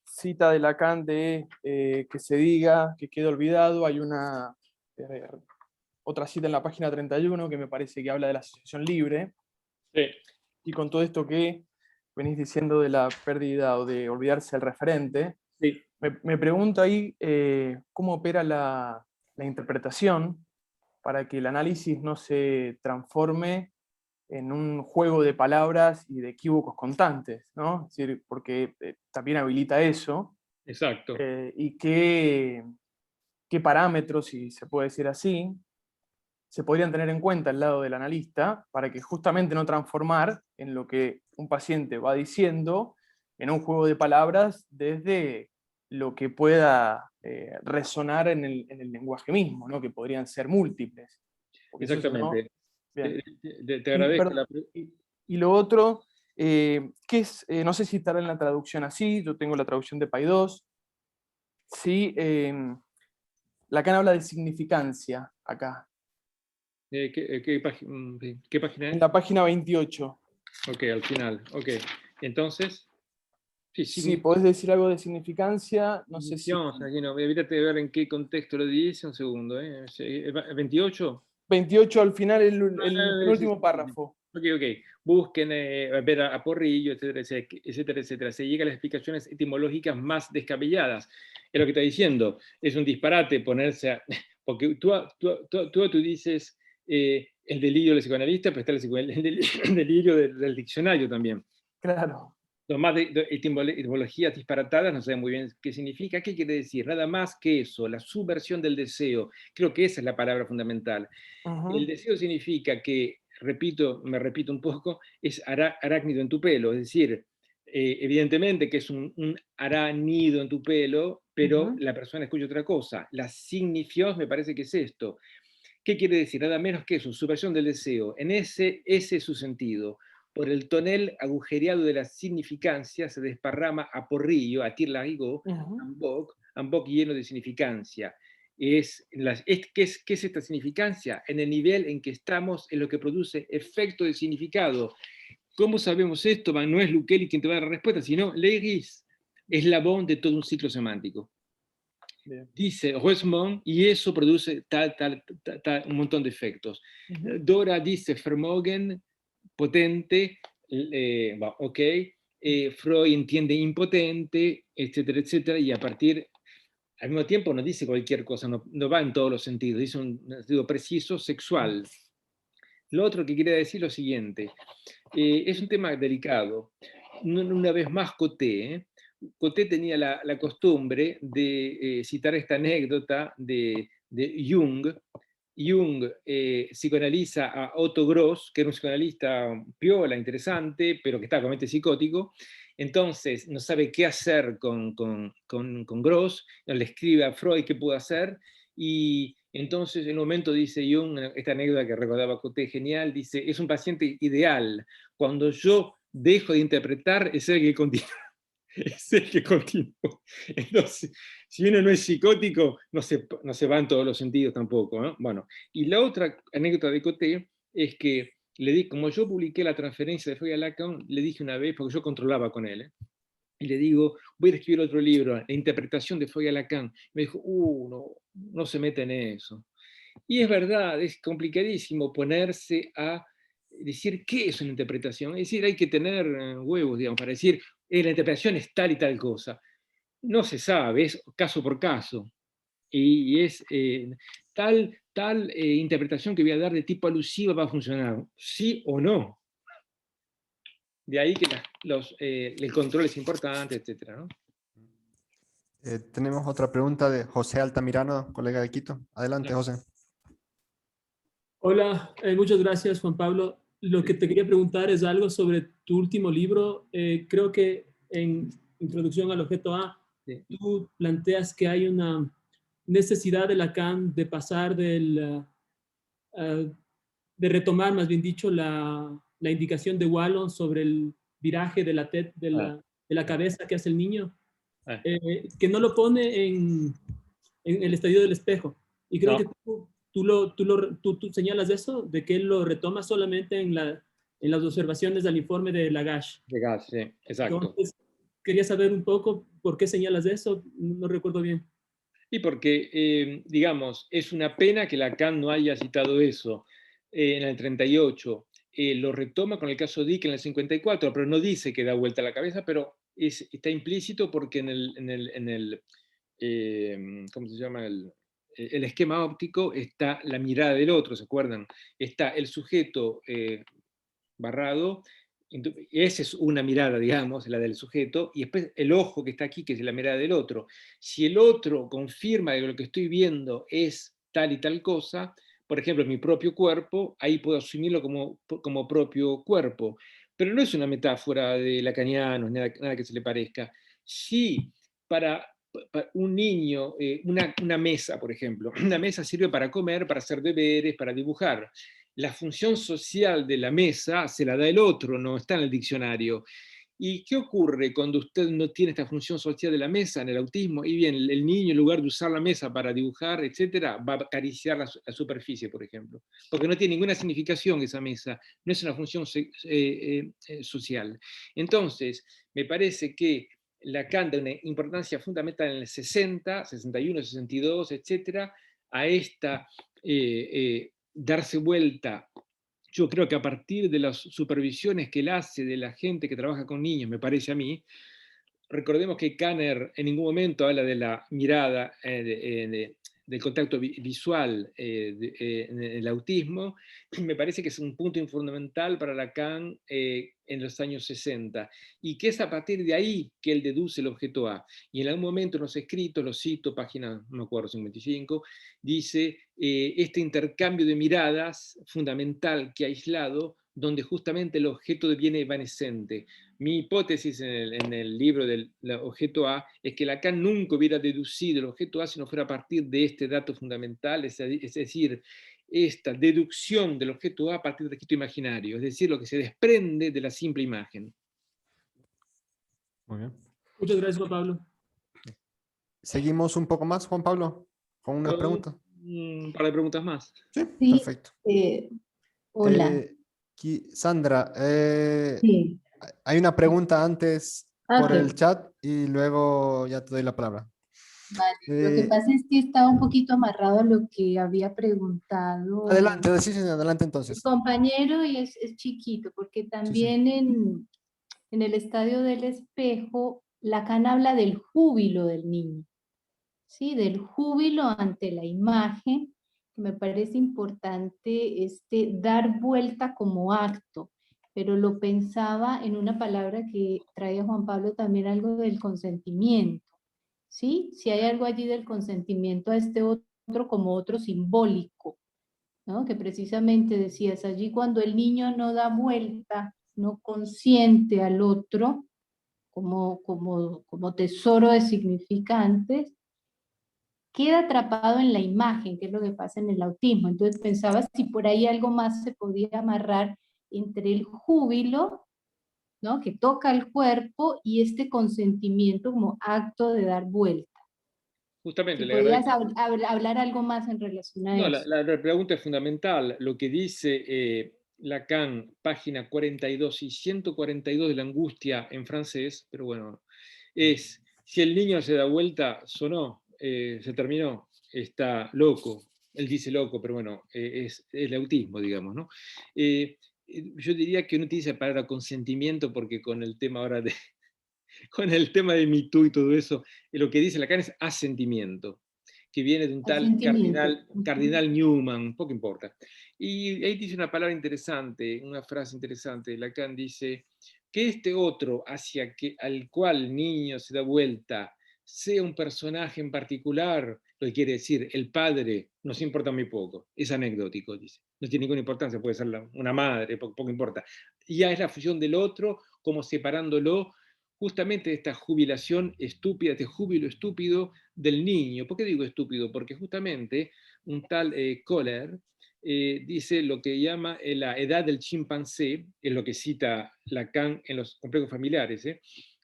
Speaker 5: cita de Lacan de que se diga, que quede olvidado, hay una otra cita en la página 31 que me parece que habla de la asociación libre.
Speaker 3: Sí.
Speaker 5: Y con todo esto que venís diciendo de la pérdida o de olvidarse el referente,
Speaker 3: Sí.
Speaker 5: me pregunto ahí cómo opera la interpretación para que el análisis no se transforme en un juego de palabras y de equívocos constantes, ¿no? Es decir, porque también habilita eso.
Speaker 3: Exacto.
Speaker 5: Y qué parámetros, si se puede decir así, se podrían tener en cuenta al lado del analista para que justamente no transformar en lo que un paciente va diciendo en un juego de palabras desde lo que pueda resonar en el lenguaje mismo, ¿no? Que podrían ser múltiples. Porque eso,
Speaker 3: Exactamente.
Speaker 5: bien.
Speaker 3: Te agradezco.
Speaker 5: Y lo otro, ¿qué es? No sé si estará en la traducción así, yo tengo la traducción de Paidós. Sí, Lacan habla de significancia acá.
Speaker 3: ¿Qué página es?
Speaker 5: En la página 28.
Speaker 3: Ok, al final. Ok. Entonces,
Speaker 5: Sí, podés decir algo de significancia, no sé si...
Speaker 3: Aquí no, evítate de ver en qué contexto lo dice, un segundo. ¿28?
Speaker 5: 28 al final, el penúltimo
Speaker 3: Sí.
Speaker 5: párrafo.
Speaker 3: Ok. Busquen ver a Porrillo, etcétera, etcétera, etcétera. Se llega a las explicaciones etimológicas más descabelladas. Es lo que está diciendo. Es un disparate ponerse a... Porque tú dices el delirio del psicoanalista, pero está el delirio del diccionario también.
Speaker 5: Claro.
Speaker 3: Lo más de etimologías disparatadas, no sé muy bien qué significa. ¿Qué quiere decir? Nada más que eso, la subversión del deseo. Creo que esa es la palabra fundamental. El deseo significa que, me repito un poco, es arácnido en tu pelo, es decir, evidentemente que es un arácnido en tu pelo, pero la persona escucha otra cosa. La signifiós me parece que es esto. ¿Qué quiere decir? Nada menos que eso, subversión del deseo. En ese es su sentido. Por el tonel agujereado de la significancia se desparrama a porrillo, a tirlarigo, ambok lleno de significancia. ¿Qué es esta significancia? En el nivel en que estamos, en lo que produce efecto de significado. ¿Cómo sabemos esto? No es Lucchesi quien te va a dar la respuesta, sino Leiris, eslabón de todo un ciclo semántico. Bien. Dice Rosemont, y eso produce un montón de efectos. Dora dice Vermogen, potente, ok, Freud entiende impotente, etcétera, etcétera, y al mismo tiempo no dice cualquier cosa, no va en todos los sentidos, dice un sentido preciso, sexual. Lo otro que quería decir es lo siguiente, es un tema delicado. Una vez más Coté tenía la costumbre de citar esta anécdota de Jung. Jung psicoanaliza a Otto Gross, que era un psicoanalista piola, interesante, pero que estaba completamente psicótico. Entonces no sabe qué hacer con Gross, le escribe a Freud qué pudo hacer, y entonces en un momento dice Jung, esta anécdota que recordaba Coté, genial, dice, es un paciente ideal. Cuando yo dejo de interpretar, es el que continúa. Es el que continúa. Entonces, si uno no es psicótico, no se va en todos los sentidos tampoco, ¿no? Bueno, y la otra anécdota de Coté es que como yo publiqué la transferencia de Freud a Lacan, le dije una vez, porque yo controlaba con él, y le digo, voy a escribir otro libro, la interpretación de Freud a Lacan. Me dijo, no se mete en eso. Y es verdad, es complicadísimo ponerse a decir qué es una interpretación. Es decir, hay que tener huevos, digamos, para decir, la interpretación es tal y tal cosa. No se sabe, es caso por caso. Y es tal interpretación que voy a dar de tipo alusiva va a funcionar, sí o no. De ahí que el control es importante, etcétera, ¿no?
Speaker 1: Tenemos otra pregunta de José Altamirano, colega de Quito. Adelante, José.
Speaker 6: Hola, muchas gracias, Juan Pablo. Lo que te quería preguntar es algo sobre tu último libro. Creo que en Introducción al Objeto A,
Speaker 3: Sí.
Speaker 6: tú planteas que hay una necesidad de Lacan de pasar de retomar, más bien dicho, la indicación de Wallon sobre el viraje de la cabeza que hace el niño, que no lo pone en el estadio del espejo. Y creo
Speaker 3: No.
Speaker 6: que tú señalas eso, de que él lo retoma solamente en las observaciones del informe de Lagache.
Speaker 3: Sí, exacto.
Speaker 6: Entonces, quería saber un poco por qué señalas eso, no recuerdo bien.
Speaker 3: Y porque, digamos, es una pena que Lacan no haya citado eso en el 38. Lo retoma con el caso Dick en el 54, pero no dice que da vuelta a la cabeza, pero está implícito porque en el ¿cómo se llama? El esquema óptico está la mirada del otro, ¿se acuerdan? Está el sujeto barrado, esa es una mirada, digamos, la del sujeto, y después el ojo que está aquí, que es la mirada del otro. Si el otro confirma que lo que estoy viendo es tal y tal cosa, por ejemplo, mi propio cuerpo, ahí puedo asumirlo como propio cuerpo. Pero no es una metáfora de lacanianos, nada que se le parezca. Sí, para un niño, una mesa, por ejemplo, una mesa sirve para comer, para hacer deberes, para dibujar. La función social de la mesa se la da el otro, no está en el diccionario. ¿Y qué ocurre cuando usted no tiene esta función social de la mesa en el autismo? Y bien, el niño, en lugar de usar la mesa para dibujar, etcétera, va a acariciar la superficie, por ejemplo, porque no tiene ninguna significación esa mesa, no es una función social. Entonces, me parece que Lacan da una importancia fundamental en el 60, 61, 62, etcétera, a esta darse vuelta. Yo creo que a partir de las supervisiones que él hace de la gente que trabaja con niños, me parece a mí, recordemos que Kanner en ningún momento habla de la mirada, del contacto visual en el autismo. Me parece que es un punto fundamental para Lacan en los años 60, y que es a partir de ahí que él deduce el objeto A. Y en algún momento en los escritos, lo cito, página, no me acuerdo, 55, dice este intercambio de miradas fundamental que ha aislado, donde justamente el objeto deviene evanescente. Mi hipótesis en el libro del objeto A es que Lacan nunca hubiera deducido el objeto A si no fuera a partir de este dato fundamental, es decir, esta deducción del objeto A partir del objeto imaginario, es decir, lo que se desprende de la simple imagen.
Speaker 1: Muy bien.
Speaker 6: Muchas gracias, Juan Pablo.
Speaker 1: Seguimos un poco más, Juan Pablo, con unas preguntas.
Speaker 3: Un par de preguntas más.
Speaker 1: Sí,
Speaker 2: Sí,
Speaker 1: perfecto.
Speaker 2: hola.
Speaker 1: Sandra,
Speaker 2: Sí.
Speaker 1: hay una pregunta antes por
Speaker 2: Ok,
Speaker 1: el chat y luego ya te doy la palabra.
Speaker 2: vale. Lo que pasa es que estaba un poquito amarrado a lo que había preguntado
Speaker 1: Adelante, sí, adelante
Speaker 2: el
Speaker 1: entonces.
Speaker 2: compañero y es chiquito, porque también en el estadio del espejo, Lacan habla del júbilo del niño, ¿sí? Del júbilo ante la imagen. Me parece importante dar vuelta como acto, pero lo pensaba en una palabra que trae Juan Pablo también, algo del consentimiento, ¿sí? Si hay algo allí del consentimiento a este otro como otro simbólico, ¿no? Que precisamente decías, allí cuando el niño no da vuelta, no consiente al otro como tesoro de significantes, queda atrapado en la imagen, que es lo que pasa en el autismo. Entonces pensaba si por ahí algo más se podía amarrar entre el júbilo, ¿no? Que toca el cuerpo, y este consentimiento como acto de dar vuelta.
Speaker 3: Justamente,
Speaker 2: Si
Speaker 3: le
Speaker 2: podías
Speaker 3: agradezco.
Speaker 2: hablar algo más en relación a
Speaker 3: No,
Speaker 2: eso.
Speaker 3: la pregunta es fundamental. Lo que dice Lacan, página 42 y 142 de la angustia en francés, pero bueno, es, si el niño se da vuelta, sonó, se terminó, está loco. él dice loco, pero bueno, es el autismo, digamos, ¿no? Yo diría que no utiliza la palabra consentimiento porque con el tema ahora de, con el tema de Me Too y todo eso, lo que dice Lacan es asentimiento, que viene de un tal Cardinal Newman, poco importa. Y ahí dice una palabra interesante, una frase interesante. Lacan dice que este otro al cual el niño se da vuelta sea un personaje en particular, lo que quiere decir, el padre, nos importa muy poco, es anecdótico, dice. No tiene ninguna importancia, puede ser una madre, poco importa. Ya es la función del otro, como separándolo justamente de esta jubilación estúpida, este júbilo estúpido del niño. ¿Por qué digo estúpido? Porque justamente un tal Kohler dice lo que llama la edad del chimpancé, es lo que cita Lacan en los complejos familiares,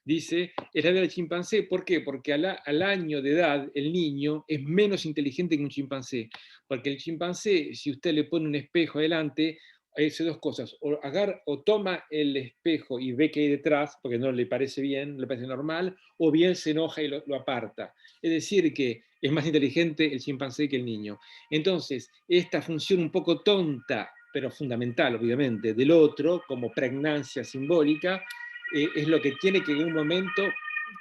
Speaker 3: dice, es la edad del chimpancé. ¿Por qué? Porque al año de edad el niño es menos inteligente que un chimpancé, porque el chimpancé, si usted le pone un espejo adelante, hace dos cosas, o toma el espejo y ve que hay detrás, porque no le parece bien, le parece normal, o bien se enoja y lo aparta. Es decir, que es más inteligente el chimpancé que el niño. Entonces, esta función un poco tonta, pero fundamental, obviamente, del otro, como pregnancia simbólica, es lo que tiene que en un momento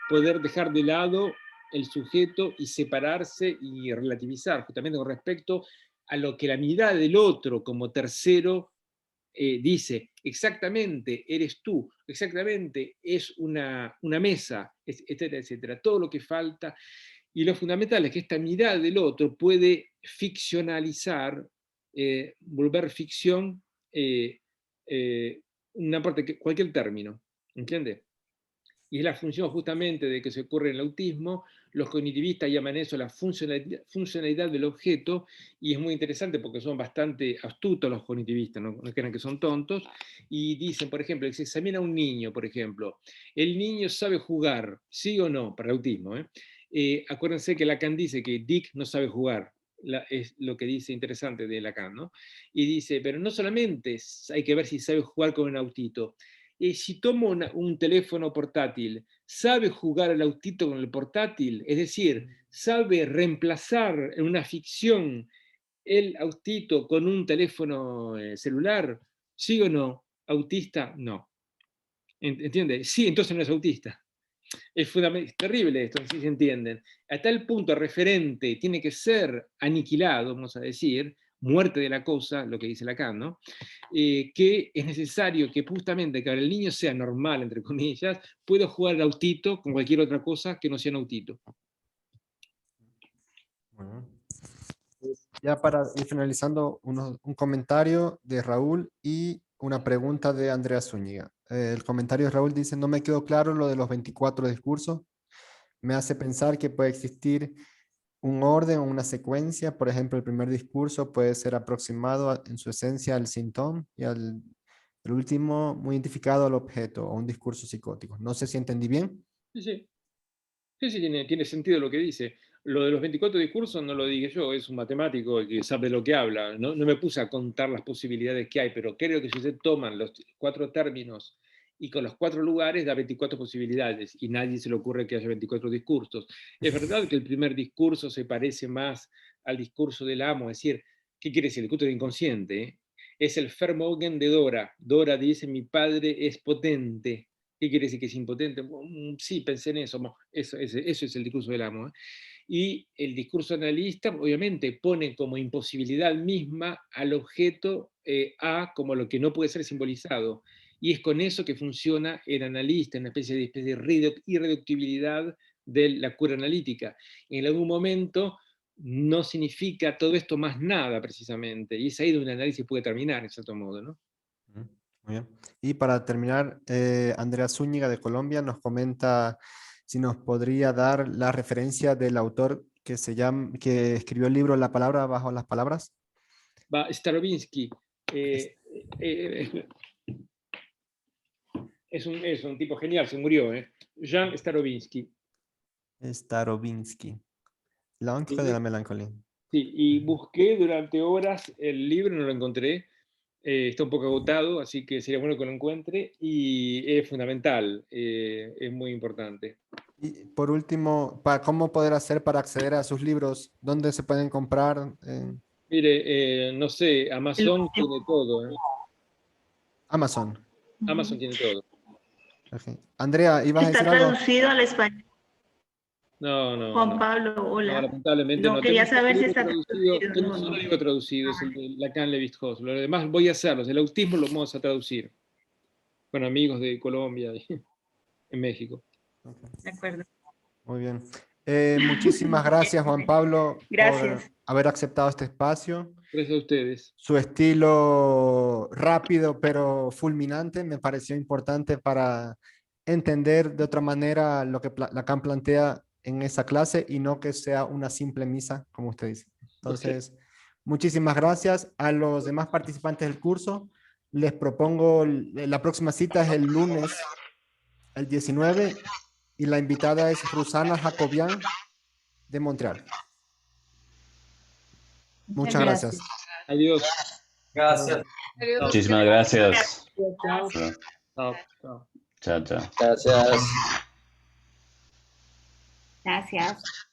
Speaker 3: poder dejar de lado el sujeto y separarse y relativizar, justamente con respecto a lo que la mirada del otro como tercero dice, exactamente, eres tú, exactamente, es una mesa, etcétera, etcétera. Todo lo que falta. Y lo fundamental es que esta mirada del otro puede ficcionalizar, volver ficción una parte, cualquier término, ¿entiende? Y es la función justamente de que se ocurre en el autismo. Los cognitivistas llaman eso la funcionalidad del objeto, y es muy interesante porque son bastante astutos los cognitivistas, no crean que son tontos, y dicen, por ejemplo, que se examina a un niño, por ejemplo, el niño sabe jugar, sí o no, para el autismo. Acuérdense que Lacan dice que Dick no sabe jugar, es lo que dice interesante de Lacan, ¿no? Y dice, pero no solamente hay que ver si sabe jugar con un autito, si tomo un teléfono portátil, ¿sabe jugar al autito con el portátil? Es decir, ¿sabe reemplazar en una ficción el autito con un teléfono celular? ¿Sí o no? ¿Autista? No. ¿Entiende? Sí, entonces no es autista. Es terrible esto, si se entienden. A tal punto referente tiene que ser aniquilado, vamos a decir, muerte de la cosa, lo que dice Lacan, ¿no? Que es necesario que justamente que el niño sea normal, entre comillas, pueda jugar al autito con cualquier otra cosa que no sea un autito.
Speaker 1: Bueno. Ya para ir finalizando, un comentario de Raúl y una pregunta de Andrea Zúñiga. El comentario de Raúl dice, no me quedó claro lo de los 24 discursos. Me hace pensar que puede existir un orden o una secuencia. Por ejemplo, el primer discurso puede ser aproximado en su esencia al síntoma y el último muy identificado al objeto o un discurso psicótico. No sé si entendí bien.
Speaker 3: Sí, sí. Sí, tiene sentido lo que dice. Lo de los 24 discursos no lo dije yo, es un matemático que sabe lo que habla. No me puse a contar las posibilidades que hay, pero creo que si usted toman los 4 términos y con los 4 lugares da 24 posibilidades, y nadie se le ocurre que haya 24 discursos. Es verdad que el primer discurso se parece más al discurso del amo, es decir, ¿qué quiere decir? El discurso del inconsciente. Es el Vermögen de Dora. Dora dice, mi padre es potente. ¿Qué quiere decir que es impotente? Sí, pensé en eso. Eso es el discurso del amo. Y el discurso analista, obviamente, pone como imposibilidad misma al objeto A como lo que no puede ser simbolizado. Y es con eso que funciona el analista, una especie de irreductibilidad de la cura analítica. En algún momento no significa todo esto más nada, precisamente. Y es ahí donde el análisis puede terminar, en cierto modo, ¿no?
Speaker 1: Muy bien. Y para terminar, Andrea Zúñiga de Colombia nos comenta si nos podría dar la referencia del autor que escribió el libro La palabra bajo las palabras.
Speaker 3: Starobinsky. Es un tipo genial, se murió. Jean Starobinsky.
Speaker 1: Starobinsky. L'Encre de la Melancolía.
Speaker 3: Sí, y busqué durante horas el libro, no lo encontré. Está un poco agotado, así que sería bueno que lo encuentre, y es fundamental, es muy importante.
Speaker 1: Y por último, ¿cómo poder hacer para acceder a sus libros? ¿Dónde se pueden comprar?
Speaker 3: Mire, no sé, Amazon tiene todo.
Speaker 1: Amazon.
Speaker 3: Amazon tiene todo.
Speaker 1: Okay. Andrea, ¿ibas a decir
Speaker 7: ¿Está
Speaker 1: algo?
Speaker 7: traducido al español?
Speaker 3: No.
Speaker 7: Juan Pablo, hola.
Speaker 3: No, lamentablemente
Speaker 7: No,
Speaker 3: no.
Speaker 7: quería
Speaker 3: Tengo
Speaker 7: saber si
Speaker 3: un
Speaker 7: está
Speaker 3: libro
Speaker 7: traducido.
Speaker 3: tengo un solo libro traducido, es el de Lacan Lévi-Strauss. Lo demás voy a hacerlos. El autismo lo vamos a traducir con amigos de Colombia y en México.
Speaker 7: De acuerdo.
Speaker 1: Muy bien. Muchísimas gracias, Juan Pablo,
Speaker 7: Gracias.
Speaker 1: por haber aceptado este espacio.
Speaker 3: Gracias a ustedes.
Speaker 1: Su estilo rápido pero fulminante me pareció importante para entender de otra manera lo que Lacan plantea en esa clase y no que sea una simple misa, como usted dice. Entonces, muchísimas gracias. A los demás participantes del curso, les propongo, la próxima cita es el lunes, el 19, y la invitada es Rusana Jacobian de Montreal. Muchas gracias.
Speaker 3: Adiós.
Speaker 8: Gracias.
Speaker 9: Muchísimas gracias.
Speaker 6: Chao.
Speaker 3: Chao. Chao.
Speaker 9: Chao, chao.
Speaker 8: Gracias.
Speaker 7: Gracias.